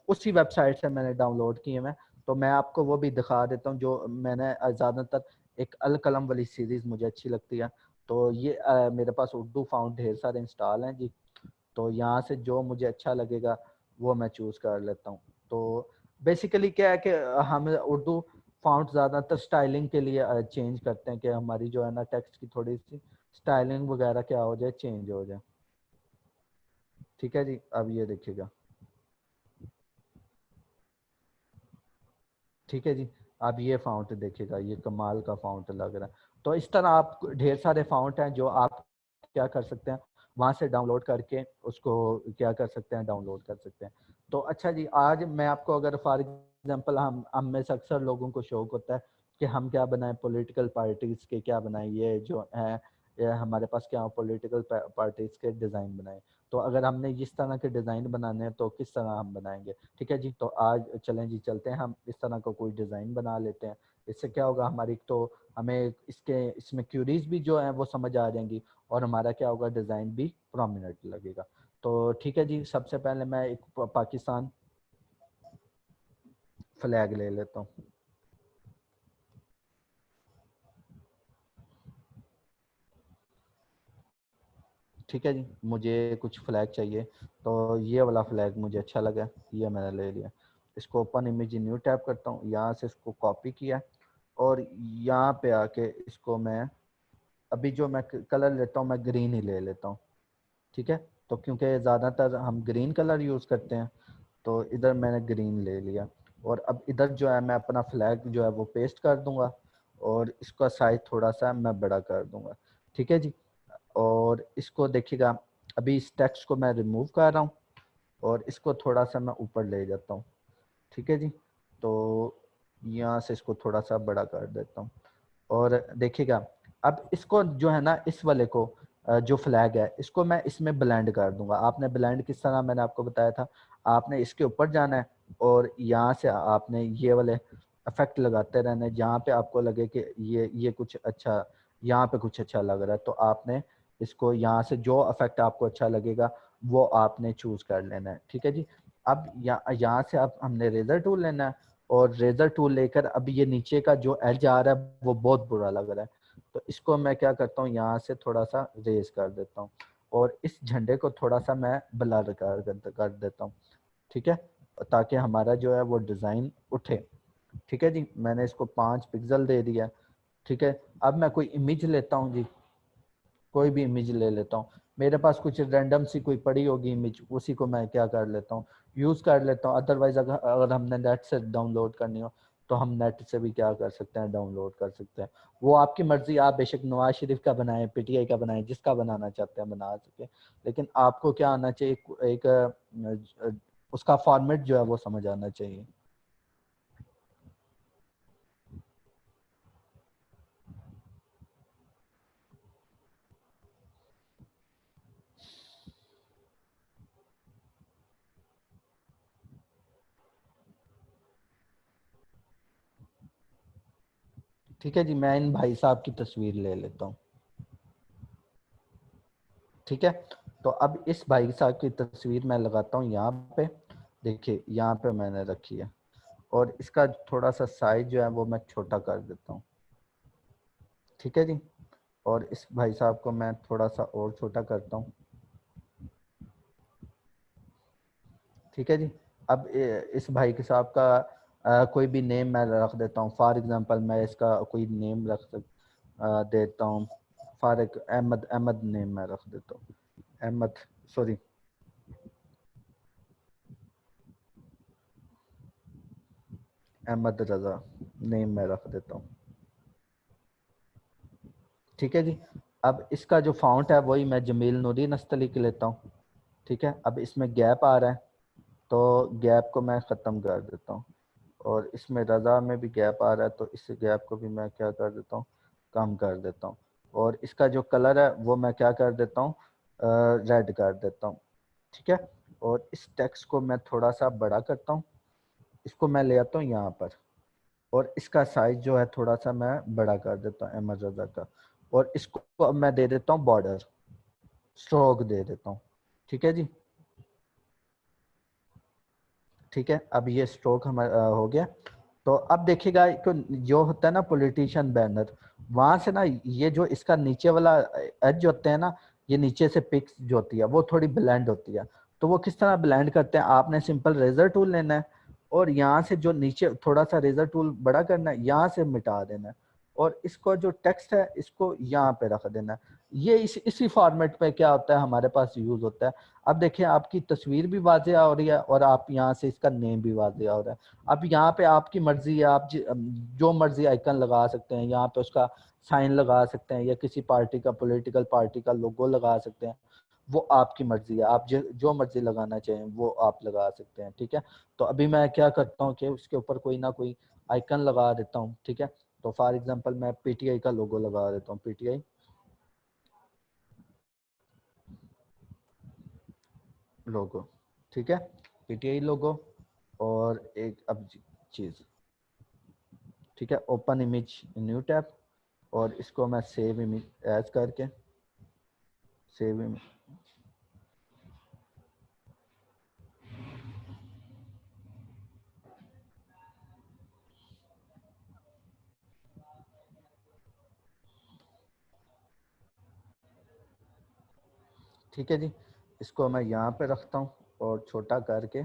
उसी वेबसाइट से मैंने डाउनलोड किए हुए, तो मैं आपको वो भी दिखा देता हूँ। जो मैंने ज़्यादातर एक अल कलम वाली सीरीज मुझे अच्छी लगती है, तो ये मेरे पास उर्दू फाउंड ढेर सारे इंस्टॉल हैं जी। तो यहाँ से जो मुझे अच्छा लगेगा वो मैं चूज़ कर लेता हूँ। तो बेसिकली क्या है कि हम उर्दू फॉन्ट ज़्यादातर स्टाइलिंग के लिए चेंज करते हैं कि हमारी जो है ना टेक्स्ट की थोड़ी सी स्टाइलिंग वगैरह क्या हो जाए, चेंज हो जाए। ठीक है जी, अब ये देखिएगा, ठीक है जी, अब ये फाउंट देखिएगा, ये कमाल का फाउंट लग रहा है। तो इस तरह आप ढेर सारे फाउंट हैं जो आप क्या कर सकते हैं, वहां से डाउनलोड करके उसको क्या कर सकते हैं, डाउनलोड कर सकते हैं। तो अच्छा जी, आज मैं आपको अगर फॉर एग्जांपल हम में से अक्सर लोगों को शौक होता है कि हम क्या बनाएं, पॉलिटिकल पार्टीज के क्या बनाएं, ये जो है ये हमारे पास क्या पॉलिटिकल पार्टीज के डिज़ाइन बनाएं। तो अगर हमने इस तरह के डिज़ाइन बनाने हैं तो किस तरह हम बनाएंगे। ठीक है जी, तो आज चलें जी, चलते हैं हम इस तरह का कोई डिज़ाइन बना लेते हैं। इससे क्या होगा, हमारी तो हमें इसमें क्यूरीज भी जो है वो समझ आ जाएंगी और हमारा क्या होगा, डिज़ाइन भी प्रोमिनेंट लगेगा। तो ठीक है जी, सबसे पहले मैं एक पाकिस्तान फ्लैग ले लेता हूँ। ठीक है जी, मुझे कुछ फ्लैग चाहिए, तो ये वाला फ्लैग मुझे अच्छा लगा, ये मैंने ले लिया। इसको ओपन इमेज न्यू टैप करता हूँ, यहाँ से इसको कॉपी किया और यहाँ पे आके इसको मैं अभी जो मैं कलर लेता हूँ मैं ग्रीन ही ले लेता हूँ। ठीक है, तो क्योंकि ज़्यादातर हम ग्रीन कलर यूज़ करते हैं, तो इधर मैंने ग्रीन ले लिया। और अब इधर जो है मैं अपना फ्लैग जो है वो पेस्ट कर दूंगा और इसका साइज थोड़ा सा मैं बड़ा कर दूंगा। ठीक है जी, और इसको देखिएगा, अभी इस टेक्स्ट को मैं रिमूव कर रहा हूँ और इसको थोड़ा सा मैं ऊपर ले जाता हूँ। ठीक है जी, तो यहाँ से इसको थोड़ा सा बड़ा कर देता हूँ और देखिएगा, अब इसको जो है ना, इस वाले को जो फ्लैग है इसको मैं इसमें ब्लेंड कर दूंगा। आपने ब्लेंड किस तरह, मैंने आपको बताया था, आपने इसके ऊपर जाना है और यहाँ से आपने ये वाले इफेक्ट लगाते रहना है। जहाँ पे आपको लगे कि ये कुछ अच्छा, यहाँ पे कुछ अच्छा लग रहा है, तो आपने इसको यहाँ से जो इफेक्ट आपको अच्छा लगेगा वो आपने चूज कर लेना है। ठीक है जी, अब यहाँ से आप हमने रेजर टूल लेना है और रेजर टूल लेकर अब ये नीचे का जो एज आ रहा है वो बहुत बुरा लग रहा है, तो इसको मैं क्या करता हूँ, यहाँ से थोड़ा सा रेज कर देता हूँ और इस झंडे को थोड़ा सा मैं ब्लर कर देता हूँ। ठीक है, ताकि हमारा जो है वो डिज़ाइन उठे। ठीक है जी, मैंने इसको 5 पिक्सल दे दिया। ठीक है, अब मैं कोई इमेज लेता हूँ जी, कोई भी इमेज ले लेता हूँ। मेरे पास कुछ रैंडम सी कोई पड़ी होगी इमेज, उसी को मैं क्या कर लेता हूँ, यूज़ कर लेता हूँ। अदरवाइज अगर हमने नेट से डाउनलोड करनी हो तो हम नेट से भी क्या कर सकते हैं, डाउनलोड कर सकते हैं। वो आपकी मर्जी, आप बेशक नवाज शरीफ का बनाएं, पीटीआई का बनाएं, जिसका बनाना चाहते हैं बना सके, लेकिन आपको क्या आना चाहिए, उसका फॉर्मेट जो है वो समझ आना चाहिए। ठीक है जी, मैं इन भाई साहब की तस्वीर ले लेता हूँ। ठीक है, तो अब इस भाई साहब की तस्वीर मैं लगाता हूँ यहाँ पे। देखिए यहाँ पे मैंने रखी है और इसका थोड़ा सा साइज जो है वो मैं छोटा कर देता हूँ। ठीक है जी, और इस भाई साहब को मैं थोड़ा सा और छोटा करता हूँ। ठीक है जी, अब इस भाई के साहब का कोई भी नेम मैं रख देता हूँ। फॉर एग्जांपल मैं इसका कोई नेम देता हूँ। फॉर अहमद, अहमद नेम मैं रख देता हूँ। अहमद, सॉरी, अहमद रजा नेम मैं रख देता हूँ। ठीक है जी। अब इसका जो फाउंट है वही मैं जमील नूरी नस्तली के लेता हूँ। ठीक है, अब इसमें गैप आ रहा है तो गैप को मैं ख़त्म कर देता हूँ, और इसमें रज़ा में भी गैप आ रहा है तो इस गैप को भी मैं क्या कर देता हूँ, कम कर देता हूँ। और इसका जो कलर है वो मैं क्या कर देता हूँ, रेड कर देता हूँ। ठीक है, और इस टेक्स्ट को मैं थोड़ा सा बड़ा करता हूँ, इसको मैं ले आता हूँ यहाँ पर, और इसका साइज जो है थोड़ा सा मैं बड़ा कर देता हूँ अहमद रजा का, और इसको अब मैं दे देता हूँ बॉर्डर, स्ट्रोक दे देता हूँ। ठीक है जी। ठीक है, अब ये स्ट्रोक हमारा हो गया। तो अब देखिएगा जो होता है ना पॉलिटिशियन बैनर, वहां से ना ये जो इसका नीचे वाला एज होते हैं ना, ये नीचे से पिक्स जो होती है वो थोड़ी ब्लेंड होती है। तो वो किस तरह ब्लेंड करते हैं, आपने सिंपल रेजर टूल लेना है और यहाँ से जो नीचे थोड़ा सा रेजर टूल बड़ा करना है, यहाँ से मिटा देना है, और इसको जो टेक्स्ट है इसको यहाँ पे रख देना है। ये इसी फॉर्मेट पे क्या होता है हमारे पास यूज होता है। अब देखिए आपकी तस्वीर भी वाज़ेह हो रही है और आप यहाँ से इसका नेम भी वाज़ेह हो रहा है। अब यहाँ पे आपकी मर्जी है, आप जो मर्जी आइकन लगा सकते हैं, यहाँ पे उसका साइन लगा सकते हैं या किसी पार्टी का, पॉलिटिकल पार्टी का लोगो लगा सकते हैं, वो आपकी मर्जी है। आप जो मर्जी लगाना चाहें वो आप लगा सकते हैं। ठीक है, तो अभी मैं क्या करता हूँ कि उसके ऊपर कोई ना कोई आइकन लगा देता हूँ। ठीक है, तो फॉर एग्जाम्पल मैं पीटीआई का लोगो लगा देता हूँ, पीटीआई लोगो। ठीक है, पीटीआई लोगो, और एक अब चीज, ठीक है, ओपन इमेज न्यू टैब, और इसको मैं सेव इमेज एज करके सेव इमेज। ठीक है जी, इसको मैं यहाँ पे रखता हूँ और छोटा करके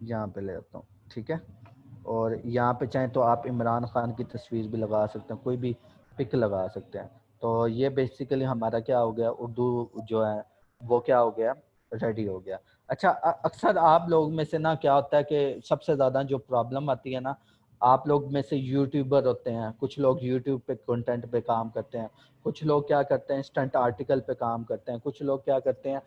यहाँ पे ले आता हूँ। ठीक है, और यहाँ पे चाहें तो आप इमरान खान की तस्वीर भी लगा सकते हैं, कोई भी पिक लगा सकते हैं। तो ये बेसिकली हमारा क्या हो गया, उर्दू जो है वो क्या हो गया, रेडी हो गया। अच्छा, अक्सर आप लोग में से ना क्या होता है कि सबसे ज़्यादा जो प्रॉब्लम आती है ना, आप लोग में से यूट्यूबर होते हैं, कुछ लोग यूट्यूब पे कंटेंट पे काम करते हैं, कुछ लोग क्या करते हैं स्टंट आर्टिकल पे काम करते हैं, कुछ लोग क्या करते हैं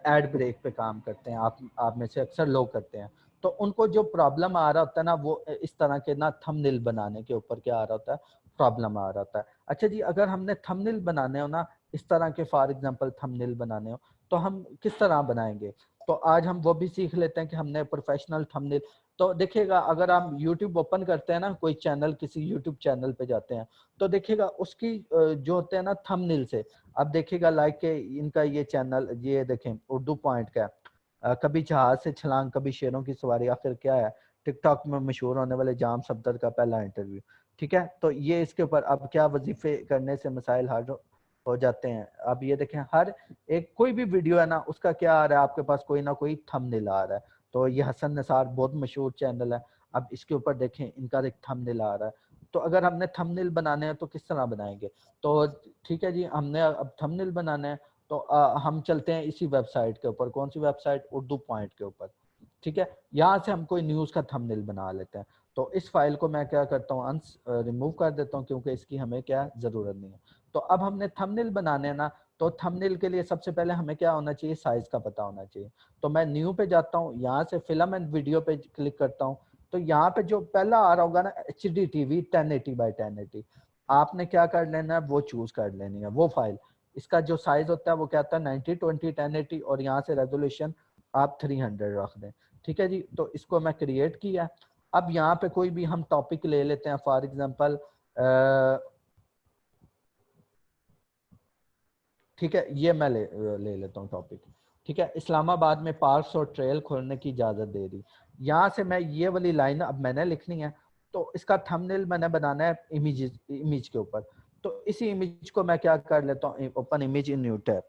एड ब्रेक पे काम करते हैं, आप में से अक्सर लोग करते हैं। तो उनको जो प्रॉब्लम आ रहा होता है ना, वो इस तरह के ना थंबनेल बनाने के ऊपर क्या आ रहा होता है, प्रॉब्लम आ रहा होता है। अच्छा जी, अगर हमने थंबनेल बनाने हो ना, इस तरह के फॉर एग्जांपल थंबनेल बनाने हो, तो हम किस तरह बनाएंगे। तो आज हम वो भी सीख लेते हैं कि हमने प्रोफेशनल थंबनेल। तो देखिएगा अगर आप यूट्यूब ओपन करते हैं ना, कोई चैनल, किसी यूट्यूब चैनल पे जाते हैं, तो देखिएगा उसकी जो होते हैं ना थंबनेल से, अब देखिएगा लाइक के इनका ये चैनल, ये देखें उर्दू पॉइंट का है, कभी जहाज से छलांग, कभी शेरों की सवारी, आखिर क्या है, टिकटॉक में मशहूर होने वाले जाम सफदर का पहला इंटरव्यू। ठीक है, तो ये इसके ऊपर अब क्या वजीफे करने से मसाइल हल हो जाते हैं। अब ये देखें हर एक कोई भी वीडियो है ना, उसका क्या आ रहा है आपके पास, कोई ना कोई थंबनेल आ रहा है। तो ये हसन निसार बहुत मशहूर चैनल है, अब इसके ऊपर देखें इनका एक थंबनेल आ रहा है। तो अगर हमने थंबनेल बनाने हैं तो किस तरह बनाएंगे। तो ठीक है जी, हमने अब थंबनेल बनाना है, तो हम चलते हैं इसी वेबसाइट के ऊपर। कौन सी वेबसाइट, उर्दू पॉइंट के ऊपर। ठीक है, यहाँ से हम कोई न्यूज़ का थंबनेल बना लेते हैं। तो इस फाइल को मैं क्या करता हूँ, रिमूव कर देता हूँ, क्योंकि इसकी हमें क्या ज़रूरत नहीं है। तो अब हमने थंबनेल बनाने हैं ना, तो थंबनेल के लिए सबसे पहले हमें क्या होना चाहिए, साइज का पता होना चाहिए। तो मैं न्यू पे जाता हूँ, यहाँ से फिल्म एंड वीडियो पे क्लिक करता हूँ। तो यहाँ पे जो पहला आ रहा होगा ना, HD TV 1080x1080, आपने क्या कर लेना है, वो चूज कर लेनी है वो फाइल। इसका जो साइज होता है वो क्या होता है 90x20x1080, और यहाँ से रेजोल्यूशन आप 300 रख दें। ठीक है जी, तो इसको मैं क्रिएट किया। अब यहाँ पे कोई भी हम टॉपिक ले लेते हैं, फॉर एग्जांपल ठीक है, ये मैं ले लेता हूँ टॉपिक। ठीक है, इस्लामाबाद में पार्क्स और ट्रेल खोलने की इजाजत दे दी। यहाँ से मैं ये वाली लाइन अब मैंने लिखनी है, तो इसका थंबनेल मैंने बनाना है इमेज के ऊपर। तो इसी इमेज को मैं क्या कर लेता हूँ, open image in new tab.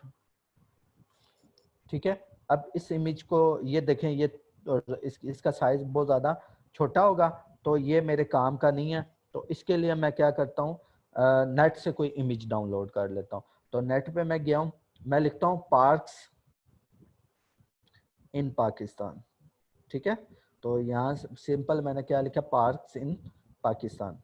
ठीक है, अब इस इमेज को ये देखें, ये और इसका साइज बहुत ज़्यादा छोटा होगा, तो ये मेरे काम का नहीं है। तो इसके लिए मैं क्या करता हूँ, नेट से कोई इमेज डाउनलोड कर लेता हूँ। तो नेट पे मैं गया हूँ, मैं लिखता हूँ पार्क्स इन पाकिस्तान, ठीक है। तो यहाँ सिंपल मैंने क्या लिखा, पार्क्स इन पाकिस्तान।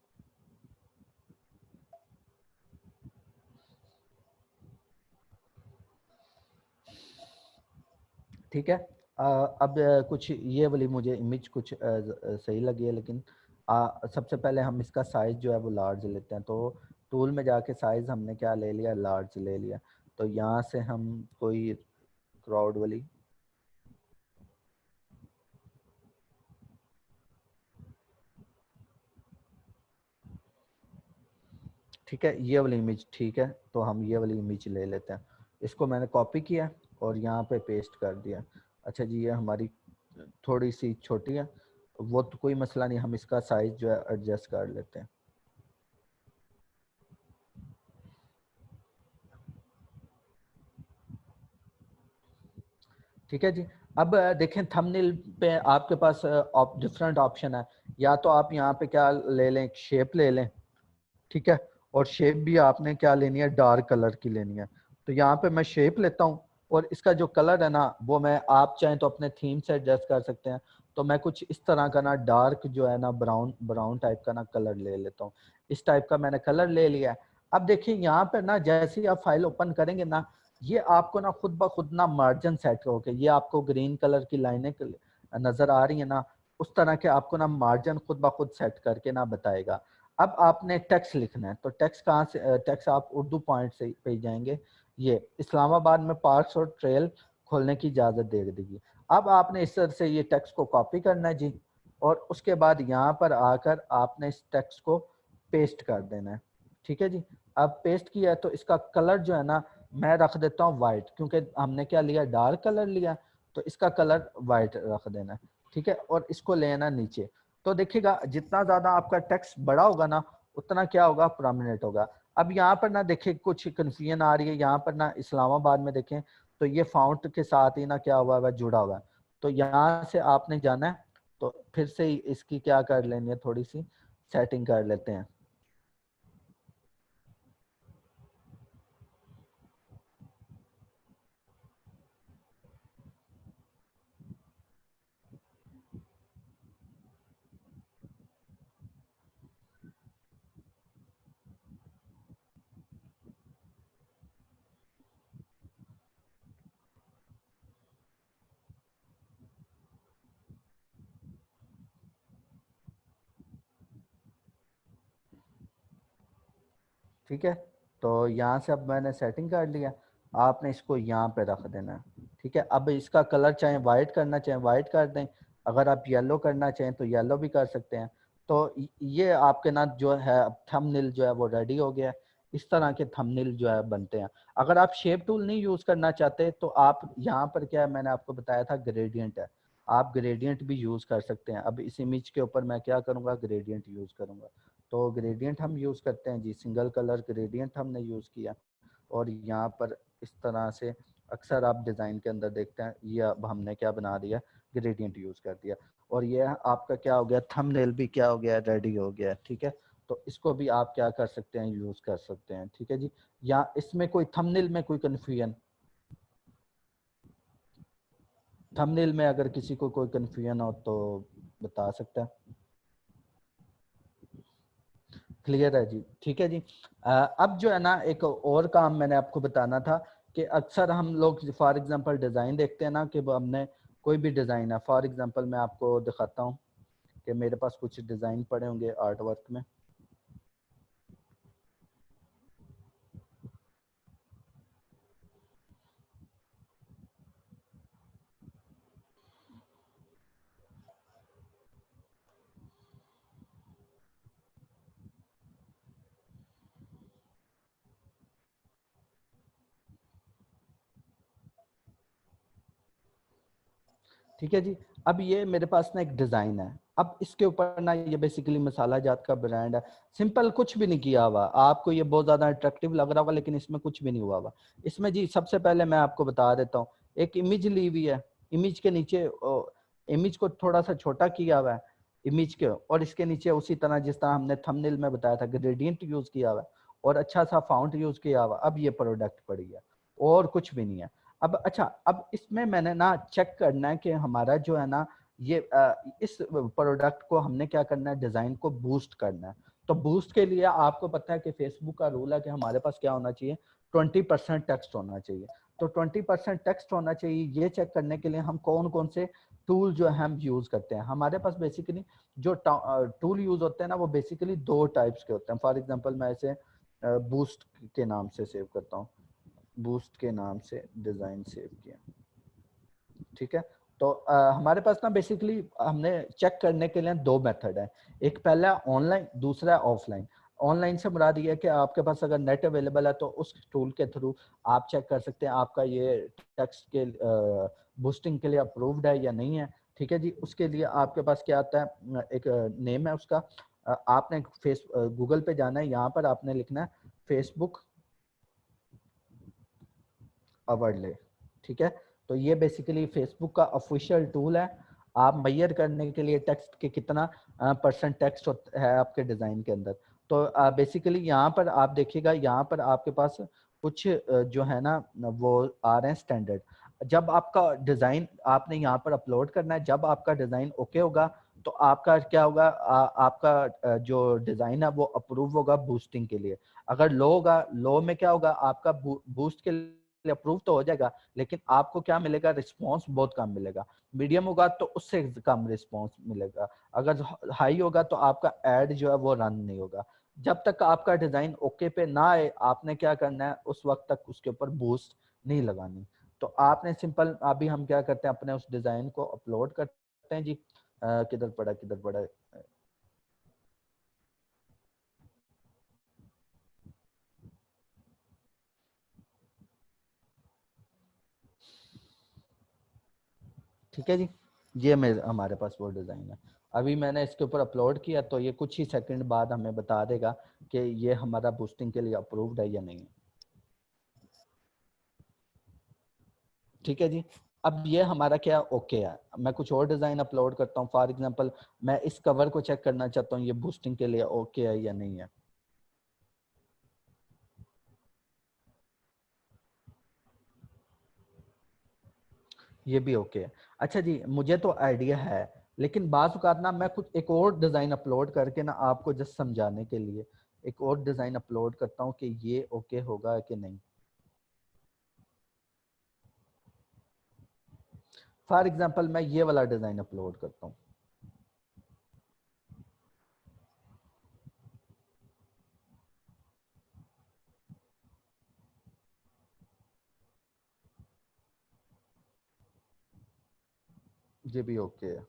ठीक है। अब कुछ ये वाली मुझे इमेज कुछ सही लगी है, लेकिन सबसे पहले हम इसका साइज जो है वो लार्ज लेते हैं। तो टूल में जाके साइज हमने क्या ले लिया, लार्ज ले लिया। तो यहाँ से हम कोई क्राउड वाली, ठीक है, ये वाली इमेज ठीक है, तो हम ये वाली इमेज ले लेते हैं। इसको मैंने कॉपी किया और यहाँ पे पेस्ट कर दिया। अच्छा जी, ये हमारी थोड़ी सी छोटी है, वो तो कोई मसला नहीं, हम इसका साइज जो है एडजस्ट कर लेते हैं। ठीक है जी। अब देखें थंबनेल पे आपके पास डिफरेंट ऑप्शन है। या तो आप यहाँ पे क्या ले लें, शेप ले लें, ठीक है। और शेप भी आपने क्या लेनी है, डार्क कलर की लेनी है। तो यहाँ पे मैं शेप लेता हूँ, और इसका जो कलर है ना, वो मैं, आप चाहें तो अपने थीम से एडजस्ट कर सकते हैं। तो मैं कुछ इस तरह का ना डार्क जो है ना, ब्राउन ब्राउन टाइप का ना कलर ले लेता हूँ। इस टाइप का मैंने कलर ले लिया है। अब देखिए यहाँ पे ना, जैसे ही आप फाइल ओपन करेंगे ना, ये आपको ना खुद ब खुद ना मार्जिन सेट होके, ये आपको ग्रीन कलर की लाइनें नजर आ रही है ना, उस तरह के आपको ना मार्जिन खुद ब खुद सेट करके ना बताएगा। अब आपने टेक्स्ट लिखना है, तो टेक्स्ट कहाँ से, टेक्स्ट आप उर्दू पॉइंट से पे जाएंगे। ये इस्लामाबाद में पार्क्स और ट्रेल खोलने की इजाज़त दे देगी। अब आपने इस तरह से ये टेक्स्ट को कॉपी करना है जी, और उसके बाद यहाँ पर आकर आपने इस टेक्स्ट को पेस्ट कर देना है। ठीक है जी। अब पेस्ट किया है, तो इसका कलर जो है ना, मैं रख देता हूँ वाइट, क्योंकि हमने क्या लिया, डार्क कलर लिया, तो इसका कलर वाइट रख देना है। ठीक है, और इसको लेना नीचे। तो देखिएगा जितना ज्यादा आपका टेक्स्ट बड़ा होगा ना, उतना क्या होगा, प्रोमिनेंट होगा। अब यहाँ पर ना देखिए कुछ कंफ्यूजन आ रही है, यहाँ पर ना इस्लामाबाद में देखें तो ये फाउंट के साथ ही ना क्या हुआ है, जुड़ा हुआ है। तो यहाँ से आपने जाना है, तो फिर से इसकी क्या कर लेनी है, थोड़ी सी सेटिंग कर लेते हैं। ठीक है, तो यहाँ से अब मैंने सेटिंग कर लिया। आपने इसको यहाँ पे रख देना है। ठीक है, अब इसका कलर चाहे वाइट करना चाहें वाइट कर दें, अगर आप येलो करना चाहें तो येलो भी कर सकते हैं। तो ये आपके ना जो है थंबनेल जो है वो रेडी हो गया है। इस तरह के थंबनेल जो है बनते हैं। अगर आप शेप टूल नहीं यूज करना चाहते, तो आप यहाँ पर क्या है, मैंने आपको बताया था ग्रेडियंट है, आप ग्रेडियंट भी यूज कर सकते हैं। अब इस इमेज के ऊपर मैं क्या करूँगा, ग्रेडियंट यूज करूँगा। तो ग्रेडियंट हम यूज़ करते हैं जी, सिंगल कलर ग्रेडियंट हमने यूज़ किया। और यहाँ पर इस तरह से अक्सर आप डिज़ाइन के अंदर देखते हैं, ये अब हमने क्या बना दिया, ग्रेडियंट यूज़ कर दिया। और ये आपका क्या हो गया, थंबनेल भी क्या हो गया, रेडी हो गया। ठीक है, तो इसको भी आप क्या कर सकते हैं, यूज़ कर सकते हैं। ठीक है जी। या इसमें कोई थंबनेल में कोई कन्फ्यूजन, थंबनेल में अगर किसी को कोई कन्फ्यूजन हो तो बता सकता है। क्लियर है जी। ठीक है जी। अब जो है ना, एक और काम मैंने आपको बताना था कि अक्सर हम लोग फॉर एग्जांपल डिज़ाइन देखते हैं ना, कि हमने कोई भी डिज़ाइन है, फॉर एग्जांपल मैं आपको दिखाता हूँ कि मेरे पास कुछ डिज़ाइन पड़े होंगे आर्ट वर्क में। ठीक है जी। अब ये मेरे पास ना एक डिज़ाइन है। अब इसके ऊपर ना, ये बेसिकली मसाला जात का ब्रांड है। सिंपल, कुछ भी नहीं किया हुआ। आपको ये बहुत ज़्यादा अट्रैक्टिव लग रहा होगा, लेकिन इसमें कुछ भी नहीं हुआ हुआ। इसमें जी सबसे पहले मैं आपको बता देता हूँ, एक इमेज ली हुई है, इमेज के नीचे इमेज को थोड़ा सा छोटा किया हुआ है इमेज के, और इसके नीचे उसी तरह जिस तरह हमने थंबनेल में बताया था ग्रेडियंट यूज किया हुआ है और अच्छा सा फाउंट यूज किया हुआ। अब ये प्रोडक्ट पड़ी है और कुछ भी नहीं है। अब अच्छा, अब इसमें मैंने ना चेक करना है कि हमारा जो है ना ये इस प्रोडक्ट को हमने क्या करना है, डिजाइन को बूस्ट करना है। तो बूस्ट के लिए आपको पता है कि फेसबुक का रूल है कि हमारे पास क्या होना चाहिए, 20% टेक्स्ट होना चाहिए। तो 20% टेक्स्ट होना चाहिए, ये चेक करने के लिए हम कौन कौन से टूल जो है हम यूज करते हैं। हमारे पास बेसिकली जो टूल यूज होते हैं ना वो बेसिकली दो टाइप्स के होते हैं। फॉर एग्जांपल मैं इसे बूस्ट के नाम से सेव करता हूँ, बूस्ट के नाम से डिजाइन सेव किया, ठीक है। तो हमारे पास ना बेसिकली हमने चेक करने के लिए दो मेथड है, एक पहला ऑनलाइन, दूसरा ऑफलाइन। ऑनलाइन से मुराद ये है कि आपके पास अगर नेट अवेलेबल है तो उस टूल के थ्रू आप चेक कर सकते हैं आपका ये टेक्स्ट के बूस्टिंग के लिए अप्रूव्ड है या नहीं है, ठीक है जी। उसके लिए आपके पास क्या आता है, एक नेम है उसका, आपने गूगल पे जाना है, यहाँ पर आपने लिखना है फेसबुक ओवरले, ठीक है। तो ये बेसिकली फेसबुक का ऑफिशियल टूल है, आप मैयर करने के लिए टेक्स्ट के कितना परसेंट टेक्स्ट है आपके डिजाइन के अंदर। तो बेसिकली यहाँ पर आप देखिएगा, यहाँ पर आपके पास कुछ जो है ना वो आ रहे हैं स्टैंडर्ड। जब आपका डिजाइन आपने यहाँ पर अपलोड करना है, जब आपका डिजाइन ओके होगा तो आपका क्या होगा, आपका जो डिजाइन है वो अप्रूव होगा बूस्टिंग के लिए। अगर लो होगा, लो में क्या होगा, आपका बूस्ट के अप्रूव तो हो जाएगा लेकिन आपको क्या मिलेगा, रिस्पॉन्स बहुत कम मिलेगा। मीडियम होगा तो उससे कम रिस्पॉन्स मिलेगा। अगर हाई होगा तो आपका एड जो है वो रन नहीं होगा। जब तक आपका डिजाइन ओके पे ना आए आपने क्या करना है, उस वक्त तक उसके ऊपर बूस्ट नहीं लगानी। तो आपने सिंपल, अभी हम क्या करते हैं, अपने उस डिजाइन को अपलोड करते हैं जी। किधर पड़ा, किधर पड़ा, ठीक है जी। ये मेरे हमारे पास वो डिज़ाइन है। अभी मैंने इसके ऊपर अपलोड किया तो ये कुछ ही सेकंड बाद हमें बता देगा कि ये हमारा बूस्टिंग के लिए अप्रूव्ड है या नहीं है, ठीक है जी। अब ये हमारा क्या ओके है। मैं कुछ और डिज़ाइन अपलोड करता हूँ, फॉर एग्जांपल मैं इस कवर को चेक करना चाहता हूँ ये बूस्टिंग के लिए ओके है या नहीं है। ये भी ओके है। अच्छा जी, मुझे तो आइडिया है लेकिन बाज़ औक़ात ना मैं कुछ एक और डिज़ाइन अपलोड करके ना आपको जस्ट समझाने के लिए एक और डिज़ाइन अपलोड करता हूँ कि ये ओके होगा कि नहीं। फॉर एग्जाम्पल मैं ये वाला डिज़ाइन अपलोड करता हूँ, ये भी ओके है।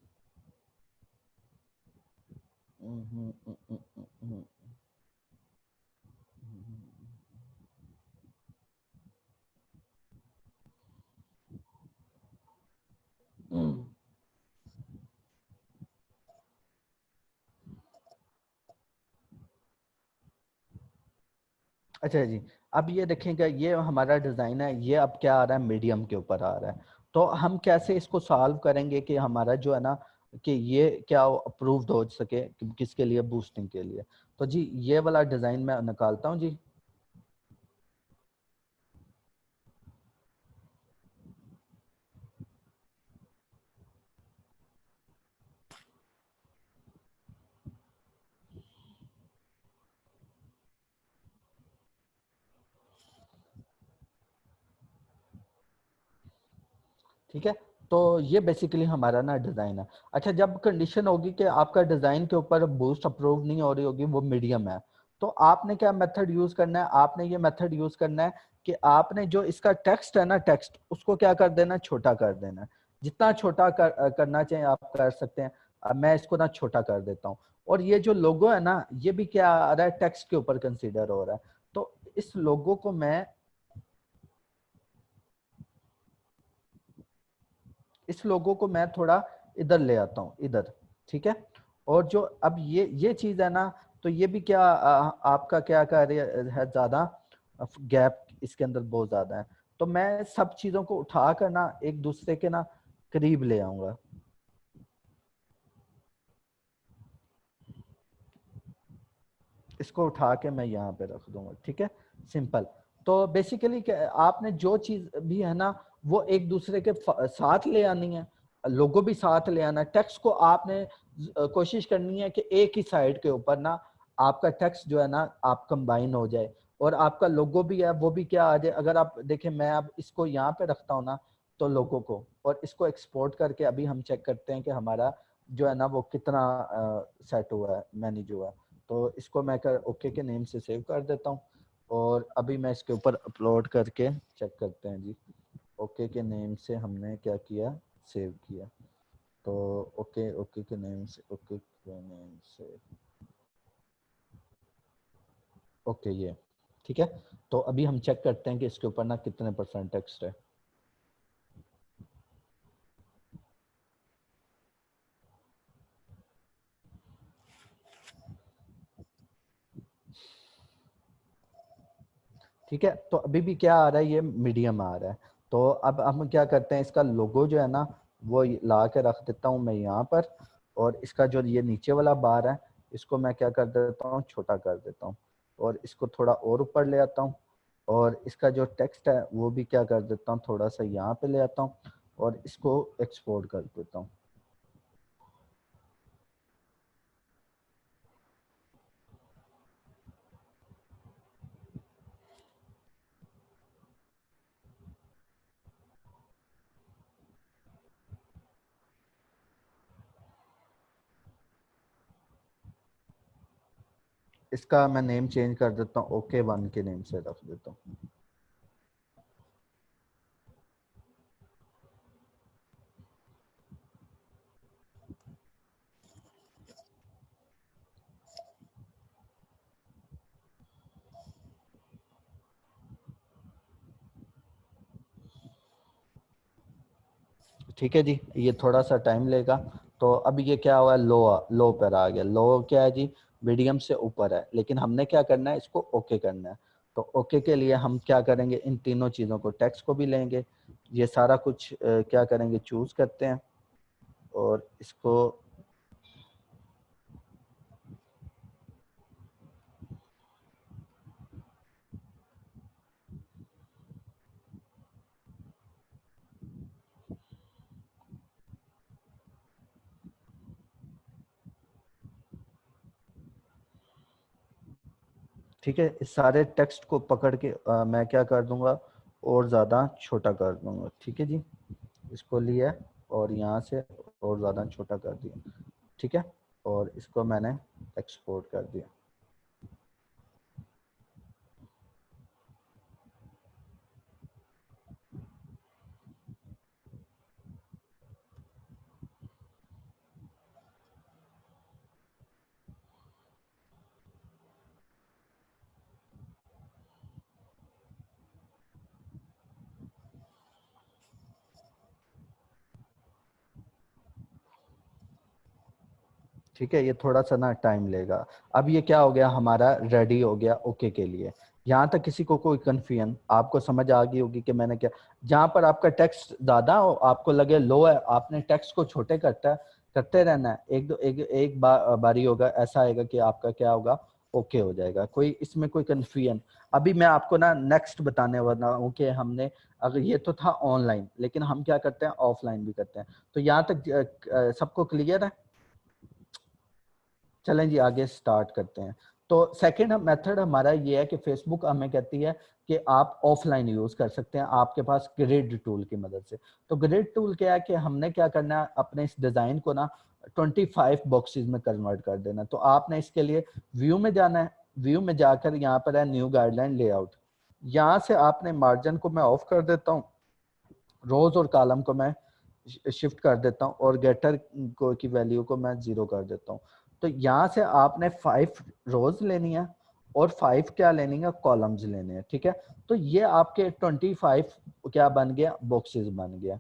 अच्छा जी, अब ये देखेंगे ये हमारा डिज़ाइन है, ये अब क्या आ रहा है, मीडियम के ऊपर आ रहा है। तो हम कैसे इसको सॉल्व करेंगे कि हमारा जो है ना कि ये क्या अप्रूव्ड हो सके किसके लिए, बूस्टिंग के लिए। तो जी ये वाला डिज़ाइन मैं निकालता हूँ जी। ठीक है, तो ये बेसिकली हमारा ना डिज़ाइन है। अच्छा, जब कंडीशन होगी कि आपका डिज़ाइन के ऊपर बूस्ट अप्रूव नहीं हो रही होगी, वो मीडियम है, तो आपने क्या मेथड यूज करना है, आपने ये मेथड यूज करना है कि आपने जो इसका टेक्स्ट है ना, टेक्स्ट उसको क्या कर देना, छोटा कर देना है। जितना छोटा करना चाहिए आप कर सकते हैं। अब मैं इसको ना छोटा कर देता हूँ। और ये जो लोगो है ना, ये भी क्या आ रहा है, टेक्स्ट के ऊपर कंसीडर हो रहा है। तो इस लोगो को मैं, इस लोगो को मैं थोड़ा इधर ले आता हूँ, इधर, ठीक है। और जो अब ये चीज है ना, तो ये भी क्या आपका क्या कर रही है, ज्यादा गैप इसके अंदर बहुत ज्यादा है। तो मैं सब चीजों को उठा कर ना एक दूसरे के ना करीब ले आऊंगा। इसको उठा के मैं यहाँ पे रख दूंगा, ठीक है, सिंपल। तो बेसिकली आपने जो चीज भी है ना वो एक दूसरे के साथ ले आनी है, लोगो भी साथ ले आना है। टेक्स्ट को आपने कोशिश करनी है कि एक ही साइड के ऊपर ना आपका टेक्स्ट जो है ना आप कंबाइन हो जाए, और आपका लोगो भी है वो भी क्या आ जाए। अगर आप देखें, मैं अब इसको यहाँ पे रखता हूँ ना तो लोगो को, और इसको एक्सपोर्ट करके अभी हम चेक करते हैं कि हमारा जो है ना वो कितना सेट हुआ है, मैनेज हुआ है। तो इसको मैं कर ओके के नेम से सेव कर देता हूँ, और अभी मैं इसके ऊपर अपलोड करके चेक करते हैं जी। ओके के नेम से हमने क्या किया, सेव किया। तो ओके, ओके के नेम से, ओके के नेम से, ओके ये ठीक है। तो अभी हम चेक करते हैं कि इसके ऊपर ना कितने % टेक्स्ट है। ठीक है, तो अभी भी क्या आ रहा है, ये मीडियम आ रहा है। तो अब हम क्या करते हैं, इसका लोगो जो है ना वो ला के रख देता हूँ मैं यहाँ पर, और इसका जो ये नीचे वाला बार है इसको मैं क्या कर देता हूँ, छोटा कर देता हूँ, और इसको थोड़ा और ऊपर ले आता हूँ, और इसका जो टेक्स्ट है वो भी क्या कर देता हूँ, थोड़ा सा यहाँ पे ले आता हूँ, और इसको एक्सपोर्ट कर देता हूँ। इसका मैं नेम चेंज कर देता हूँ, ओके 1 के नेम से रख देता हूँ। ठीक है जी, ये थोड़ा सा टाइम लेगा। तो अब ये क्या हुआ, लो पर आ गया। लो क्या है जी, मीडियम से ऊपर है, लेकिन हमने क्या करना है, इसको ओके करना है। तो ओके के लिए हम क्या करेंगे, इन तीनों चीज़ों को, टेक्स्ट को भी लेंगे, ये सारा कुछ क्या करेंगे, चूज करते हैं, और इसको ठीक है, इस सारे टेक्स्ट को पकड़ के मैं क्या कर दूंगा, और ज़्यादा छोटा कर दूंगा। ठीक है जी, इसको लिया और यहाँ से और ज़्यादा छोटा कर दिया। ठीक है, और इसको मैंने एक्सपोर्ट कर दिया। ठीक है, ये थोड़ा सा ना टाइम लेगा। अब ये क्या हो गया, हमारा रेडी हो गया ओके के लिए। यहाँ तक किसी को कोई कन्फ्यूजन, आपको समझ आ गई होगी कि मैंने क्या, जहाँ पर आपका टेक्स्ट ज्यादा हो, आपको लगे लो है, आपने टेक्स्ट को छोटे करते रहना है। एक बारी होगा, ऐसा आएगा कि आपका क्या होगा, ओके हो जाएगा। कोई इसमें कोई कन्फ्यूजन? अभी मैं आपको ना नेक्स्ट बताने वाला हूँ कि हमने, अगर ये तो था ऑनलाइन, लेकिन हम क्या करते हैं, ऑफलाइन भी करते हैं। तो यहाँ तक सबको क्लियर है? चलें जी, आगे स्टार्ट करते हैं। तो सेकंड मेथड हमारा ये है कि फेसबुक हमें कहती है कि आप ऑफलाइन यूज कर सकते हैं आपके पास ग्रिड टूल की मदद से। तो ग्रिड टूल क्या है कि हमने क्या करना है, अपने इस डिजाइन को ना 25 बॉक्सेस में कन्वर्ट कर देना। तो आपने इसके लिए व्यू में जाना है, व्यू में जाकर यहाँ पर है न्यू गाइडलाइन लेआउट। यहाँ से आपने मार्जिन को मैं ऑफ कर देता हूँ, रोज और कॉलम को मैं शिफ्ट कर देता हूँ, और गेटर को की वैल्यू को मैं 0 कर देता हूँ। तो यहाँ से आपने 5 रोज लेनी है, और 5 क्या लेनी है, कॉलम्स लेने हैं। ठीक है, तो ये आपके 25 क्या बन गया, बॉक्सेस बन गया।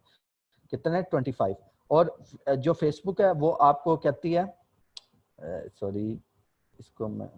कितने, 25। और जो फेसबुक है वो आपको कहती है, सॉरी इसको मैं,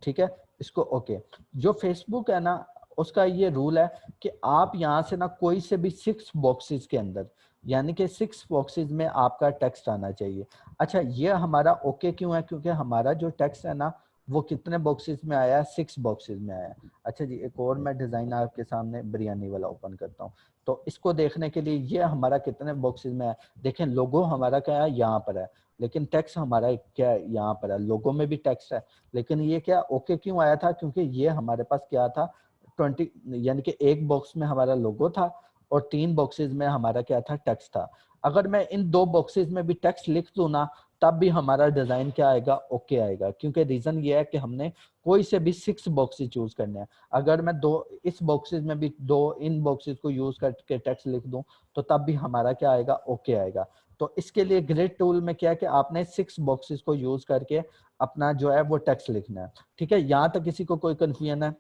ठीक है, इसको ओके। जो फेसबुक है ना उसका ये रूल है कि आप यहाँ से ना कोई से भी 6 बॉक्सेस के अंदर, यानी कि 6 बॉक्सेस में आपका टेक्स्ट आना चाहिए। अच्छा, ये हमारा ओके क्यों है? क्योंकि हमारा जो टेक्स्ट है ना वो कितने बॉक्सेस में आया है? 6 बॉक्सेस में आया है। अच्छा जी, एक और मैं डिजाइन आपके सामने बिरयानी वाला ओपन करता हूँ। तो इसको देखने के लिए ये हमारा कितने बॉक्सेस में है, देखें लोगो हमारा क्या है, यहाँ पर है, लेकिन टेक्स्ट हमारा क्या है, यहाँ पर है। लोगो में भी टेक्स्ट है, लेकिन ये क्या ओके क्यों आया था? क्योंकि ये हमारे पास क्या था, 20, यानी कि एक बॉक्स में हमारा लोगो था और 3 बॉक्सेस में हमारा क्या था, टेक्स्ट था। अगर मैं इन 2 बॉक्सेस में भी टेक्स्ट लिख दूं ना, तब भी हमारा डिजाइन क्या आएगा, ओके आएगा। क्योंकि रीजन ये है कि हमने कोई से भी 6 बॉक्सेस चूज करने हैं। अगर मैं दो इस बॉक्सेस में भी 2 इन बॉक्सेस को यूज करके टेक्स्ट लिख दूं, तो तब भी हमारा क्या आएगा, ओके आएगा। तो इसके लिए ग्रिड टूल में क्या है कि आपने 6 बॉक्सेस को यूज करके अपना जो है वो टेक्स्ट लिखना है। ठीक है, यहाँ तक किसी को कोई कंफ्यूजन है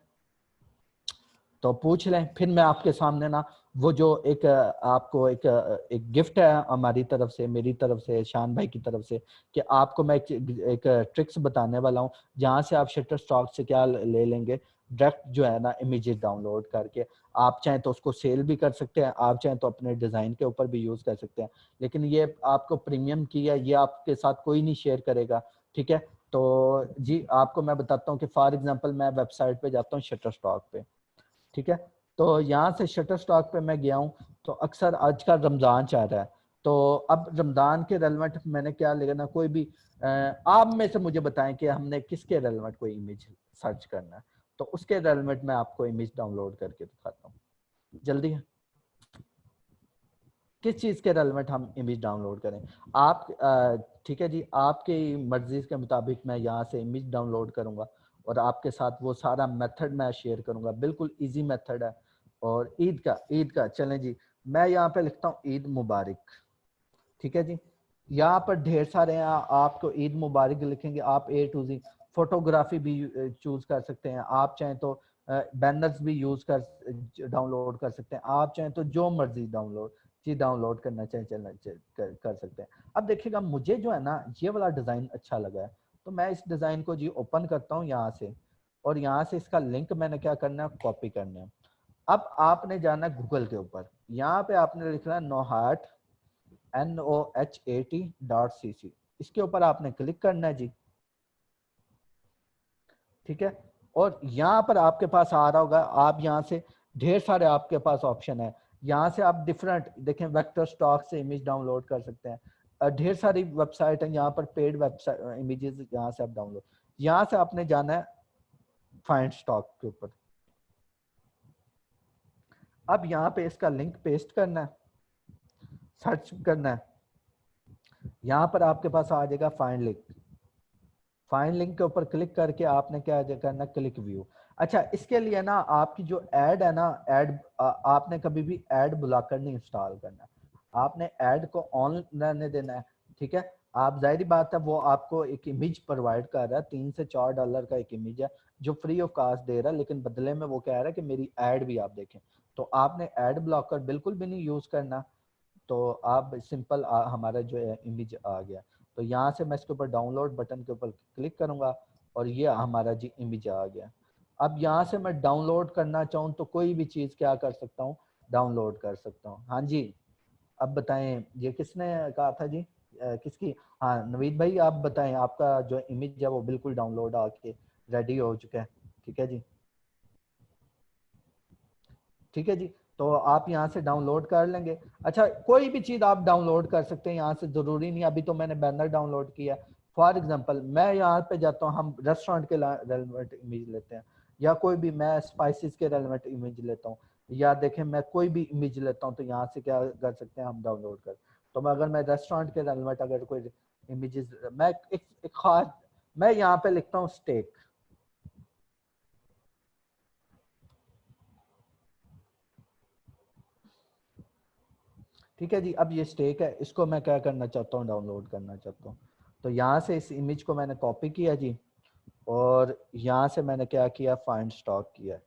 तो पूछ लें। फिर मैं आपके सामने ना वो जो एक आपको एक गिफ्ट है हमारी तरफ से, मेरी तरफ से, शान भाई की तरफ से, कि आपको मैं एक ट्रिक्स बताने वाला हूँ, जहाँ से आप शटरस्टॉक से क्या ले लेंगे, डायरेक्ट जो है ना इमेजेस डाउनलोड करके आप चाहें तो उसको सेल भी कर सकते हैं, आप चाहें तो अपने डिजाइन के ऊपर भी यूज कर सकते हैं। लेकिन ये आपको प्रीमियम की है, ये आपके साथ कोई नहीं शेयर करेगा। ठीक है, तो जी आपको मैं बताता हूँ कि फॉर एग्जांपल मैं वेबसाइट पे जाता हूँ शटरस्टॉक पे। ठीक है, तो यहाँ से शटर स्टॉक पे मैं गया हूँ, तो अक्सर आज का रमजान चल रहा है, तो अब रमजान के रेलेवेंट मैंने क्या लेना, कोई भी आप में से मुझे बताएं कि हमने किसके रेलेवेंट कोई इमेज सर्च करना है, तो उसके रेलेवेंट मैं आपको इमेज डाउनलोड करके दिखाता हूँ। जल्दी है, किस चीज़ के रेलेवेंट हम इमेज डाउनलोड करें आप? ठीक है जी, आपकी मर्जी के मुताबिक मैं यहाँ से इमेज डाउनलोड करूँगा और आपके साथ वो सारा मेथड मैं शेयर करूँगा। बिल्कुल इजी मेथड है। और ईद का चलें जी, मैं यहाँ पे लिखता हूँ ईद मुबारक। ठीक है जी, यहाँ पर ढेर सारे हैं, आपको ईद मुबारक लिखेंगे, आप A to Z फोटोग्राफी भी चूज कर सकते हैं। आप चाहें तो बैनर्स भी यूज कर डाउनलोड कर सकते हैं। आप चाहें तो जो मर्जी डाउनलोड करना चाहें कर सकते हैं। अब देखिएगा, मुझे जो है ना ये वाला डिजाइन अच्छा लगा है, तो मैं इस डिजाइन को जी ओपन करता हूँ यहाँ से, और यहाँ से इसका लिंक मैंने क्या करना है, कॉपी करना है। अब आपने जाना है गूगल के ऊपर, यहाँ पे आपने लिखना है nohat nohat.cc, इसके ऊपर आपने क्लिक करना है जी। ठीक है, और यहाँ पर आपके पास आ रहा होगा, आप यहाँ से ढेर सारे आपके पास ऑप्शन है। यहाँ से आप डिफरेंट देखें, वेक्टर स्टॉक से इमेज डाउनलोड कर सकते हैं। ढेर सारी वेबसाइट है यहाँ पर, पेड वेबसाइट इमेजेस यहाँ से आप डाउनलोड, यहाँ से आपने जाना है फाइंड स्टॉक के ऊपर। अब यहाँ पे इसका लिंक पेस्ट करना है, सर्च करना है, यहाँ पर आपके पास आ जाएगा फाइंड लिंक। फाइंड लिंक के ऊपर क्लिक करके आपने क्या करना, क्लिक व्यू। अच्छा, इसके लिए ना आपकी जो ऐड है ना, ऐड आपने कभी भी ऐड ब्लॉकर नहीं इंस्टॉल करना, आपने ऐड को ऑन रहने देना है। ठीक है, आप जाहिर बात है वो आपको एक इमेज प्रोवाइड कर रहा है, $3 से $4 का एक इमेज है जो फ्री ऑफ कास्ट दे रहा है, लेकिन बदले में वो कह रहा है कि मेरी ऐड भी आप देखें। तो आपने ऐड ब्लॉकर बिल्कुल भी नहीं यूज करना। तो आप सिंपल हमारा जो है इमेज आ गया, तो यहाँ से मैं इसके ऊपर डाउनलोड बटन के ऊपर क्लिक करूंगा और ये हमारा जी इमेज आ गया। अब यहाँ से मैं डाउनलोड करना चाहूँ तो कोई भी चीज़ क्या कर सकता हूँ, डाउनलोड कर सकता हूँ। हाँ जी, अब बताएं ये किसने कहा था जी, किसकी? हाँ नवीद भाई, आप बताएं, आपका जो इमेज है वो बिल्कुल डाउनलोड आके रेडी हो चुका है। ठीक है जी, ठीक है जी, तो आप यहाँ से डाउनलोड कर लेंगे। अच्छा, कोई भी चीज़ आप डाउनलोड कर सकते हैं यहाँ से, ज़रूरी नहीं। अभी तो मैंने बैनर डाउनलोड किया। फॉर एग्जांपल मैं यहाँ पे जाता हूँ, हम रेस्टोरेंट के रेलेवेंट इमेज लेते हैं, या कोई भी मैं स्पाइसेस के रेलेवेंट इमेज लेता हूँ, या देखें मैं कोई भी इमेज लेता हूँ, तो यहाँ से क्या कर सकते हैं हम, डाउनलोड कर। तो मैं अगर मैं रेस्टोरेंट के रेलेवेंट अगर कोई इमेजेस, मैं एक खास, मैं यहाँ पे लिखता हूँ स्टेक। ठीक है जी, अब ये स्टेक है, इसको मैं क्या करना चाहता हूँ, डाउनलोड करना चाहता हूँ। तो यहाँ से इस इमेज को मैंने कॉपी किया जी, और यहाँ से मैंने क्या किया, फाइंड स्टॉक किया।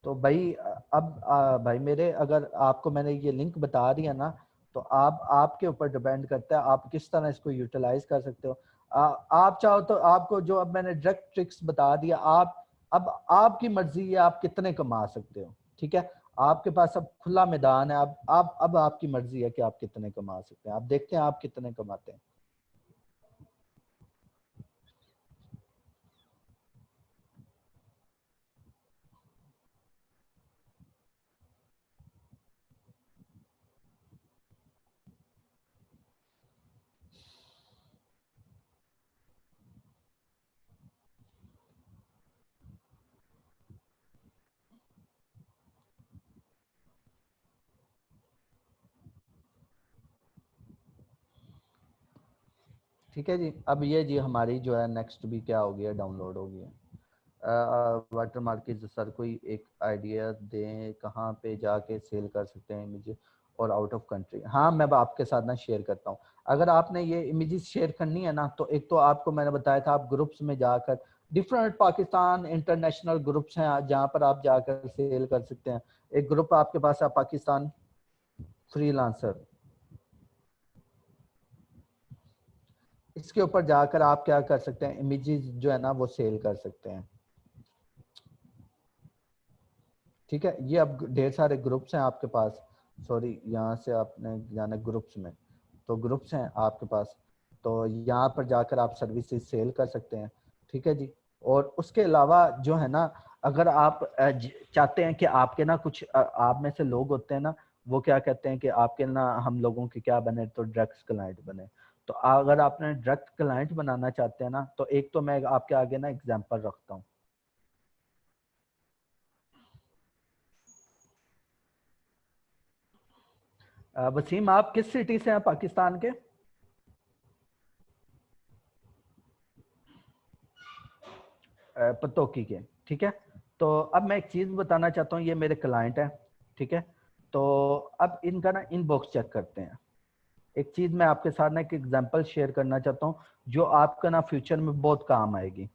तो भाई अब भाई मेरे, अगर आपको मैंने ये लिंक बता दिया ना, तो आप आपके ऊपर डिपेंड करता है आप किस तरह इसको यूटिलाइज कर सकते हो। आप चाहो तो आपको जो अब मैंने डायरेक्ट ट्रिक्स बता दिया, आप अब आपकी मर्जी है आप कितने कमा सकते हो, ठीक है। आपके पास अब खुला मैदान है, अब आपकी मर्जी है कि आप कितने कमा सकते हैं। आप देखते हैं आप कितने कमाते हैं। ठीक है जी, अब ये जी हमारी जो है नेक्स्ट भी क्या हो गया, डाउनलोड हो गया। वाटर मार्क की सर कोई एक आइडिया दें कहाँ पे जाके सेल कर सकते हैं इमेज और आउट ऑफ कंट्री। हाँ, मैं अब आपके साथ ना शेयर करता हूँ। अगर आपने ये इमेजेस शेयर करनी है ना, तो एक तो आपको मैंने बताया था आप ग्रुप्स में जाकर, डिफरेंट पाकिस्तान इंटरनेशनल ग्रुप्स हैं जहाँ पर आप जाकर सेल कर सकते हैं। एक ग्रुप आपके पास है पाकिस्तान फ्रीलांसर, इसके ऊपर जाकर आप क्या कर सकते हैं, इमेजेस जो है ना वो सेल कर सकते हैं। ठीक है, ये अब ढेर सारे ग्रुप्स हैं आपके पास। सॉरी, यहाँ से आपने जाना ग्रुप्स में, तो ग्रुप्स हैं आपके पास, तो यहाँ पर जाकर आप सर्विसेज सेल कर सकते हैं। ठीक है जी। और उसके अलावा जो है ना, अगर आप चाहते हैं कि आपके ना कुछ आप में से लोग होते हैं ना, वो क्या कहते हैं कि आपके ना हम लोगों के क्या बने, तो डायरेक्ट क्लाइंट बने। तो अगर आपने डायरेक्ट क्लाइंट बनाना चाहते हैं ना, तो एक तो मैं आपके आगे ना एग्जांपल रखता हूँ। वसीम, आप किस सिटी से हैं पाकिस्तान के? पतोकी के। ठीक है, तो अब मैं एक चीज बताना चाहता हूँ, ये मेरे क्लाइंट हैं। ठीक है, तो अब इनका ना इनबॉक्स चेक करते हैं। एक चीज मैं आपके साथ ना एक एग्जांपल शेयर करना चाहता हूँ जो आपका ना फ्यूचर में बहुत काम आएगी।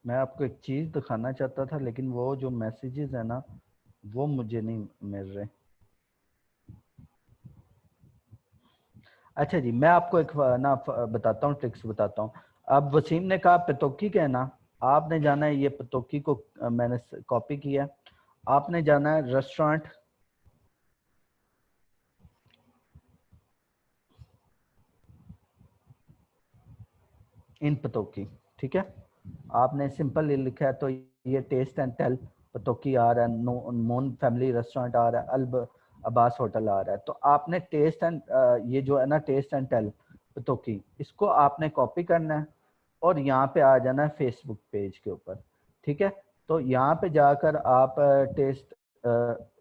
मैं आपको एक चीज दिखाना चाहता था, लेकिन वो जो मैसेजेस है ना वो मुझे नहीं मिल रहे। अच्छा जी, मैं आपको एक ना बताता हूँ, ट्रिक्स बताता हूँ। अब वसीम ने कहा पतोकी का है ना, आपने जाना है, ये पतोकी को मैंने कॉपी किया। आपने जाना है रेस्टोरेंट इन पतोकी। ठीक है, आपने सिंपल ये लिखा है, तो ये टेस्ट एंड टेल पतोकी आ रहा है, मोन फैमिली रेस्टोरेंट आ रहा है, अल्ब अब्बास होटल आ रहा है। तो आपने टेस्ट एंड ये जो है ना टेस्ट एंड टेल पतोकी, इसको आपने कॉपी करना है और यहाँ पे आ जाना है फेसबुक पेज के ऊपर। ठीक है, तो यहाँ पे जाकर आप टेस्ट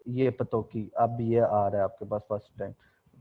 ये पतोकी, अब ये आ रहा है आपके पास फर्स्ट टाइम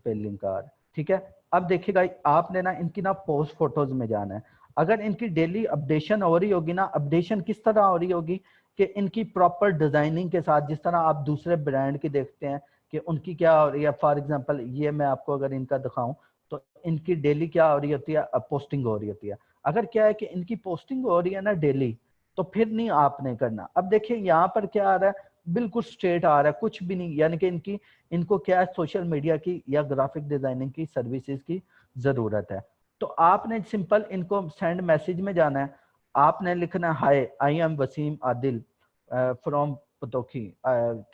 पे लिंक आ रहा है। ठीक है, अब देखिएगा आपने ना इनकी ना पोस्ट फोटोज में जाना है। अगर इनकी डेली अपडेशन हो रही होगी ना, अपडेशन किस तरह हो रही होगी कि इनकी प्रॉपर डिजाइनिंग के साथ, जिस तरह आप दूसरे ब्रांड की देखते हैं कि उनकी क्या हो रही है। फॉर एग्जांपल ये मैं आपको अगर इनका दिखाऊं, तो इनकी डेली क्या हो रही होती है, पोस्टिंग हो रही होती है। अगर क्या है कि इनकी पोस्टिंग हो रही है ना डेली, तो फिर नहीं आपने करना। अब देखिए यहाँ पर क्या आ रहा है, बिल्कुल स्ट्रेट आ रहा है, कुछ भी नहीं, यानी कि इनको क्या है, सोशल मीडिया की या ग्राफिक डिजाइनिंग की सर्विसेज की जरूरत है। तो आपने सिंपल इनको सेंड मैसेज में जाना है। आपने लिखना hi I am Waseem Adil from Patokhi,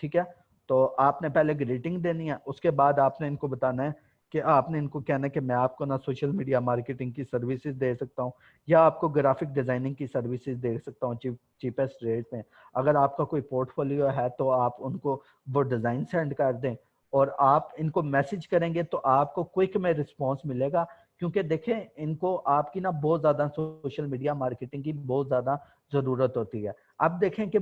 ठीक है। तो आपने पहले ग्रीटिंग देनी है, उसके बाद आपने इनको बताना है कि आपने इनको कहना है कि मैं आपको ना सोशल मीडिया मार्केटिंग की सर्विसेज दे सकता हूँ या आपको ग्राफिक डिजाइनिंग की सर्विसेज दे सकता हूँ चीपेस्ट रेट में। अगर आपका कोई पोर्टफोलियो है तो आप उनको वो डिजाइन सेंड कर दें और आप इनको मैसेज करेंगे तो आपको क्विक में रिस्पॉन्स मिलेगा। क्योंकि देखें, इनको आपकी ना बहुत ज्यादा सोशल मीडिया मार्केटिंग की बहुत ज्यादा जरूरत होती है। अब देखें कि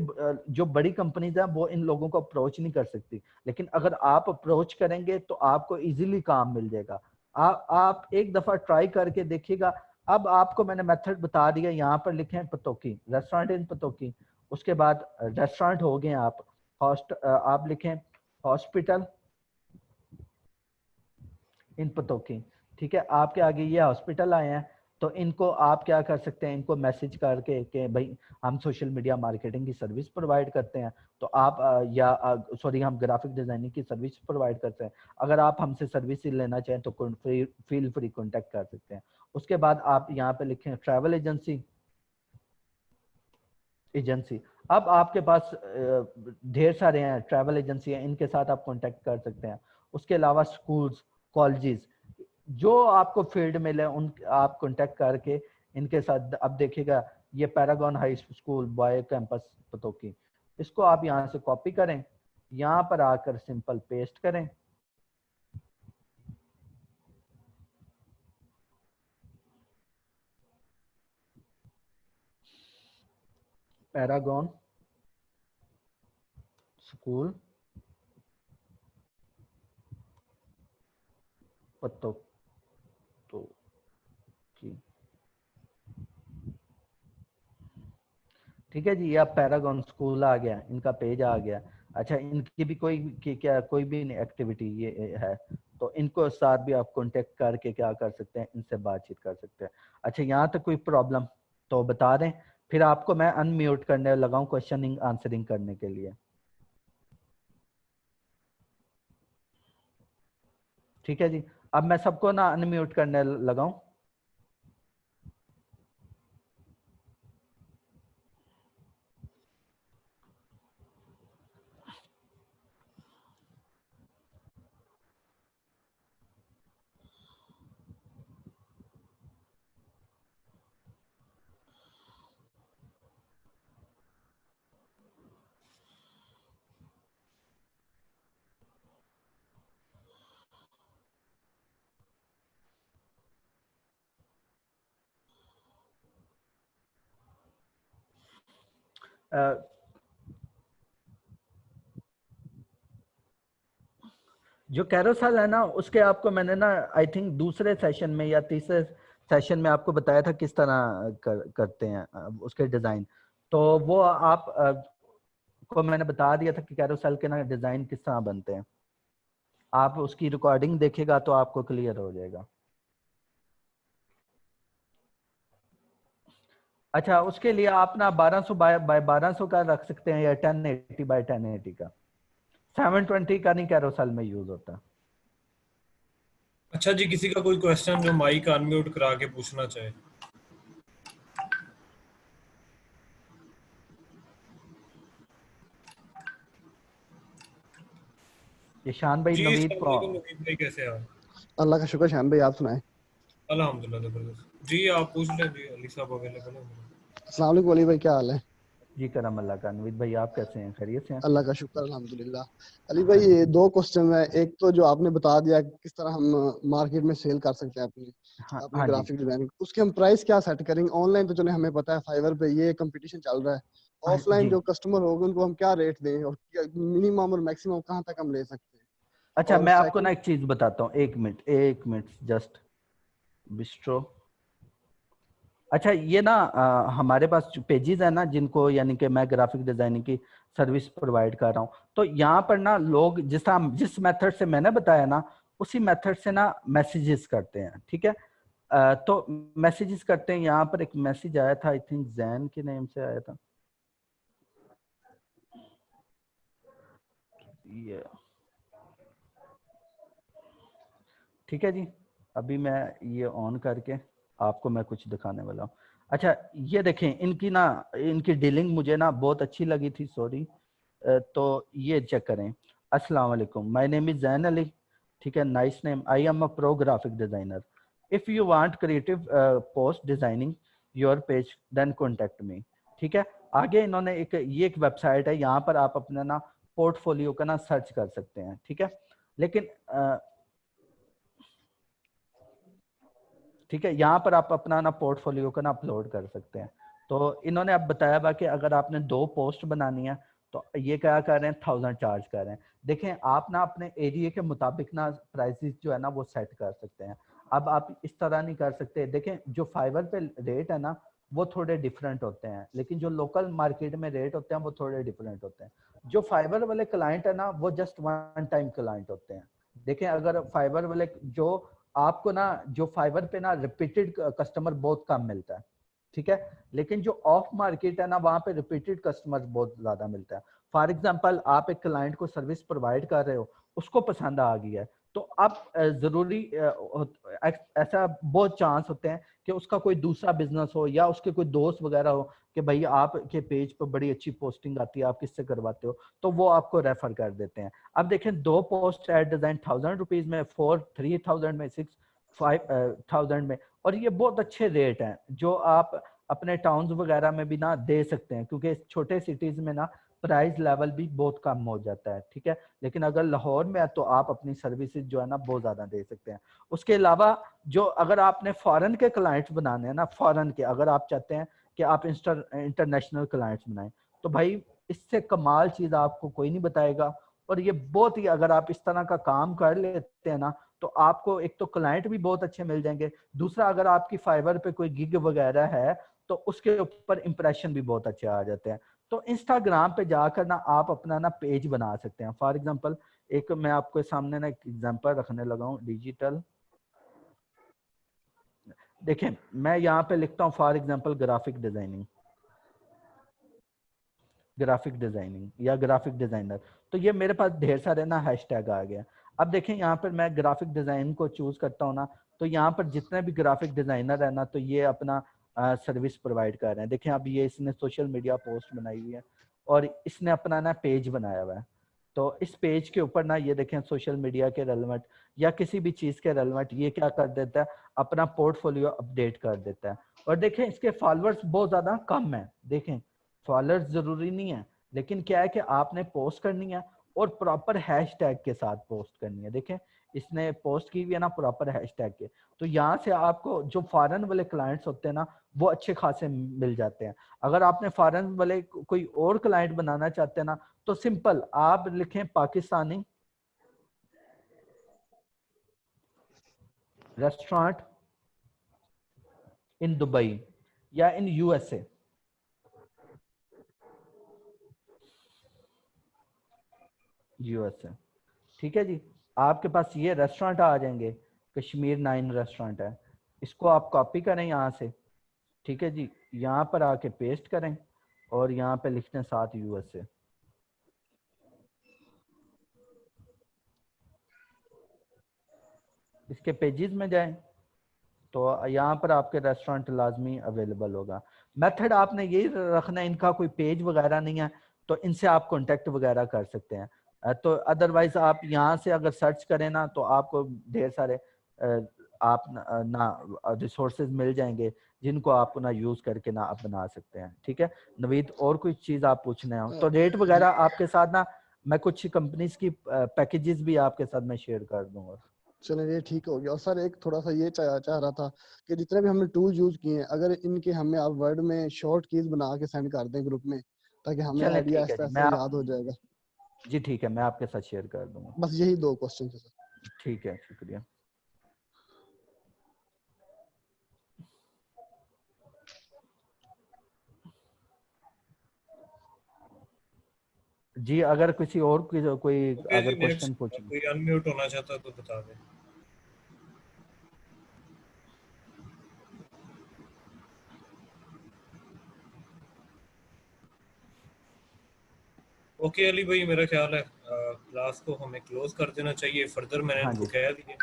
जो बड़ी कंपनीज हैं वो इन लोगों को अप्रोच नहीं कर सकती, लेकिन अगर आप अप्रोच करेंगे तो आपको इजीली काम मिल जाएगा। आप एक दफा ट्राई करके देखिएगा। अब आपको मैंने मेथड बता दिया, यहाँ पर लिखें पतोकी, रेस्टोरेंट इन पतोकी। उसके बाद रेस्टोरेंट हो गए, आप लिखें हॉस्पिटल इन पतोकी, ठीक है। आपके आगे ये हॉस्पिटल आए हैं, तो इनको आप क्या कर सकते हैं, इनको मैसेज करके कि भाई हम सोशल मीडिया मार्केटिंग की सर्विस प्रोवाइड करते हैं, तो आप सॉरी हम ग्राफिक डिजाइनिंग की सर्विस प्रोवाइड करते हैं। अगर आप हमसे सर्विस लेना चाहें तो फील फ्री कॉन्टेक्ट कर सकते हैं। उसके बाद आप यहाँ पे लिखें ट्रैवल एजेंसी एजेंसी। अब आपके पास ढेर सारे हैं ट्रैवल एजेंसी हैं, इनके साथ आप कांटेक्ट कर सकते हैं। उसके अलावा स्कूल्स, कॉलेजेस, जो आपको फील्ड मिले उन आप कांटेक्ट करके इनके साथ। अब देखिएगा ये paragon high school boy campus Pattoki, इसको आप यहाँ से कॉपी करें, यहाँ पर आकर सिंपल पेस्ट करें। पैरागन स्कूल पतोकी, ठीक है जी। ये आप पैरागन स्कूल आ गया, इनका पेज आ गया। अच्छा, इनकी भी क्या कोई भी एक्टिविटी ये है तो इनको साथ भी आप कांटेक्ट करके क्या कर सकते हैं, इनसे बातचीत कर सकते हैं। अच्छा, यहाँ तक कोई प्रॉब्लम तो बता दें, फिर आपको मैं अनम्यूट करने लगाऊं क्वेश्चनिंग आंसरिंग करने के लिए। ठीक है जी, अब मैं सबको ना अनम्यूट करने लगाऊं। जो कैरोसेल है ना, उसके आपको मैंने ना आई थिंक दूसरे सेशन में या तीसरे सेशन में आपको बताया था किस तरह करते हैं उसके डिजाइन। तो वो आप को मैंने बता दिया था कि कैरोसेल के ना डिजाइन किस तरह बनते हैं। आप उसकी रिकॉर्डिंग देखेगा तो आपको क्लियर हो जाएगा। अच्छा, उसके लिए आप ना 1200 बाय 1200 का रख सकते हैं या 1080 बाय 1080 का। 720 का नहीं कैरोसेल में यूज होता। अच्छा जी, किसी का कोई क्वेश्चन जो माइक अनम्यूट करा के पूछना चाहे? ईशान भाई, जी नवीद अस्सलाम को। वालेकुम, नवीद भाई कैसे हैं आप? अल्लाह का शुक्र। शान भाई आप सुनाएं। अल्हम्दुलिल्लाह जबरदस्त जी। आप पूछ लें जी, अली साहब अवेलेबल है। अस्सलाम वालेकुम अली भाई, क्या हाल है? जी करम अल्लाह का। नवीद भाई आप कैसे हैं, खैरियत से हैं? अल्लाह का शुक्र अल्हम्दुलिल्लाह। अली हाँ भाई, जी। ये दो क्वेश्चन है। एक तो जो आपने बता दिया कि किस तरह हम मार्केट में सेल कर सकते हैं अपनी हाँ अपनी हाँ जी। ग्राफिक डिजाइनिंग, उसके हम प्राइस क्या सेट करेंगे? ऑनलाइन तो चले हमें पता है फाइवर पे ये कंपटीशन चल रहा है। हाँ ऑफलाइन जी। जो कस्टमर होगा उनको हम क्या रेट दें और मिनिमम और मैक्सिमम कहाँ तक हम ले सकते हैं? अच्छा, और मैं आपको ना सेकंड, एक चीज बताता हूँ, एक मिनट जस्ट। बिस्ट्रो। अच्छा, ये ना हमारे पास पेजेस है ना जिनको यानी कि मैं ग्राफिक डिजाइनिंग की सर्विस प्रोवाइड कर रहा हूँ, तो यहाँ पर ना लोग जिस मेथड से मैंने बताया ना उसी मेथड से ना मैसेजेस करते हैं, ठीक है। तो मैसेजेस करते हैं। यहाँ पर एक मैसेज आया था, आई थिंक जैन के नेम से आया था ये, ठीक है जी। अभी मैं ये ऑन करके आपको मैं कुछ दिखाने वाला हूँ। अच्छा ये देखें, इनकी डीलिंग मुझे ना बहुत अच्छी लगी थी, सॉरी। तो ये चेक करें। अस्सलाम वालेकुम, my name is Zain Ali, ठीक है, nice name, I am a pro graphic designer, if you want creative post designing your page then contact me. ठीक है, आगे इन्होंने एक वेबसाइट है, यहाँ पर आप अपना ना पोर्टफोलियो का ना सर्च कर सकते हैं। ठीक है, लेकिन ठीक है, यहाँ पर आप अपना ना पोर्टफोलियो का ना अपलोड कर सकते हैं। तो इन्होंने अब बताया बा कि अगर आपने 2 पोस्ट बनानी है तो ये क्या कर रहे हैं, 1000 चार्ज कर रहे हैं। देखें आप ना अपने एरिया के मुताबिक ना प्राइसेस जो है ना वो सेट कर सकते हैं। अब आप इस तरह नहीं कर सकते। देखें जो फाइवर पे रेट है ना वो थोड़े डिफरेंट होते हैं, लेकिन जो लोकल मार्केट में रेट होते हैं वो थोड़े डिफरेंट होते हैं। जो फाइवर वाले क्लाइंट है ना वो जस्ट वन टाइम क्लाइंट होते हैं। देखें अगर फाइवर वाले जो आपको ना जो फाइवर पे ना रिपीटेड कस्टमर बहुत कम मिलता है, ठीक है, लेकिन जो ऑफ मार्केट है ना वहां पे रिपीटेड कस्टमर बहुत ज्यादा मिलता है। फॉर एग्जांपल आप एक क्लाइंट को सर्विस प्रोवाइड कर रहे हो, उसको पसंद आ गई है, तो आप जरूरी ऐसा बहुत चांस होते हैं कि उसका कोई दूसरा बिजनेस हो या उसके कोई दोस्त वगैरह हो कि भाई आपके पेज पर बड़ी अच्छी पोस्टिंग आती है, आप किससे करवाते हो, तो वो आपको रेफर कर देते हैं। अब देखें 2 पोस्ट एड डिजाइन 1000 रुपीज में, 4 3000 में, 6 5000 में, और ये बहुत अच्छे रेट हैं जो आप अपने टाउन्स वगैरह में भी ना दे सकते हैं, क्योंकि छोटे सिटीज में ना प्राइस लेवल भी बहुत कम हो जाता है। ठीक है, लेकिन अगर लाहौर में है तो आप अपनी सर्विसेज जो है ना बहुत ज्यादा दे सकते हैं। उसके अलावा जो अगर आपने फॉरेन के क्लाइंट्स बनाने हैं ना, फॉरेन के अगर आप चाहते हैं कि आप इंटरनेशनल क्लाइंट्स बनाएं, तो भाई इससे कमाल चीज आपको कोई नहीं बताएगा। और ये बहुत ही, अगर आप इस तरह का काम कर लेते हैं ना तो आपको एक तो क्लाइंट भी बहुत अच्छे मिल जाएंगे, दूसरा अगर आपकी फाइवर पे कोई गिग वगैरह है तो उसके ऊपर इंप्रेशन भी बहुत अच्छे आ जाते हैं। तो इंस्टाग्राम पे जाकर ना आप अपना ना पेज बना सकते हैं। फॉर एग्जांपल एक मैं आपके सामने ना एक एग्जांपल रखने लगा हूँ, डिजिटल, देखें मैं यहाँ पे लिखता हूँ फॉर एग्जांपल ग्राफिक डिजाइनिंग या ग्राफिक डिजाइनर, तो ये मेरे पास ढेर सारे ना हैशटैग आ गया। अब देखें यहाँ पर मैं ग्राफिक डिजाइन को चूज करता हूँ ना, तो यहाँ पर जितने भी ग्राफिक डिजाइनर है ना तो ये अपना सर्विस प्रोवाइड कर रहे हैं। देखें अब ये इसने सोशल मीडिया पोस्ट बनाई हुई है और इसने अपना ना पेज बनाया हुआ है। तो इस पेज के ऊपर ना ये देखें सोशल मीडिया के रेलेवेंट या किसी भी चीज के रेलेवेंट ये क्या कर देता है, अपना पोर्टफोलियो अपडेट कर देता है। और देखें इसके फॉलोअर्स बहुत ज्यादा कम है। देखें फॉलोअर्स जरूरी नहीं है, लेकिन क्या है कि आपने पोस्ट करनी है और प्रॉपर हैशटैग के साथ पोस्ट करनी है। देखें इसने पोस्ट की हुई है ना प्रॉपर हैशटैग के, तो यहाँ से आपको जो फॉरेन वाले क्लाइंट्स होते हैं ना वो अच्छे खासे मिल जाते हैं। अगर आपने फॉरेन वाले कोई और क्लाइंट बनाना चाहते हैं ना तो सिंपल आप लिखें पाकिस्तानी रेस्टोरेंट इन दुबई या इन यूएसए, यूएसए, ठीक है जी, आपके पास ये रेस्टोरेंट आ जाएंगे। कश्मीर 9 रेस्टोरेंट है, इसको आप कॉपी करें यहाँ से, ठीक है जी, यहाँ पर आके पेस्ट करें और यहाँ पे लिखते हैं साथ यूएसए। इसके पेजेस में जाएं तो यहाँ पर आपके रेस्टोरेंट लाजमी अवेलेबल होगा। मेथड आपने यही रखना है, इनका कोई पेज वगैरह नहीं है तो इनसे आप कांटेक्ट वगैरह कर सकते हैं। तो अदरवाइज आप यहाँ से अगर सर्च करें ना तो आपको ढेर सारे आप ना रिसोर्सेज मिल जाएंगे जिनको आप ना यूज करके ना आप बना सकते हैं। ठीक है नवीद, और कोई चीज आप पूछने हो तो रेट वगैरह आपके साथ ना मैं कुछ कंपनीज की पैकेजेस भी आपके साथ मैं शेयर कर दूंगा। चलो ये ठीक हो गया। और सर एक थोड़ा सा ये चाह रहा था कि जितने भी हमने टूल यूज किए हैं अगर इनके हमें आप वर्ड में शॉर्ट कीज बना के सेंड कर दें ग्रुप में, ताकि हमें चलें आइडिया ठीक है ऐसा जी, ऐसा याद हो जाएगा। जी ठीक है, मैं आपके साथ शेयर कर दूंगा। बस यही 2 क्वेश्चन थे सर। ठीक है, शुक्रिया। जी अगर किसी और कोई ओके अगर जी, क्वेश्चन नेक्स्ट पूछना। कोई अनम्यूट होना चाहता तो बता दें। ओके अली भाई, मेरा ख्याल है क्लास को हमें क्लोज कर देना चाहिए। फर्दर मैंने हाँ इनको जी, कह दिया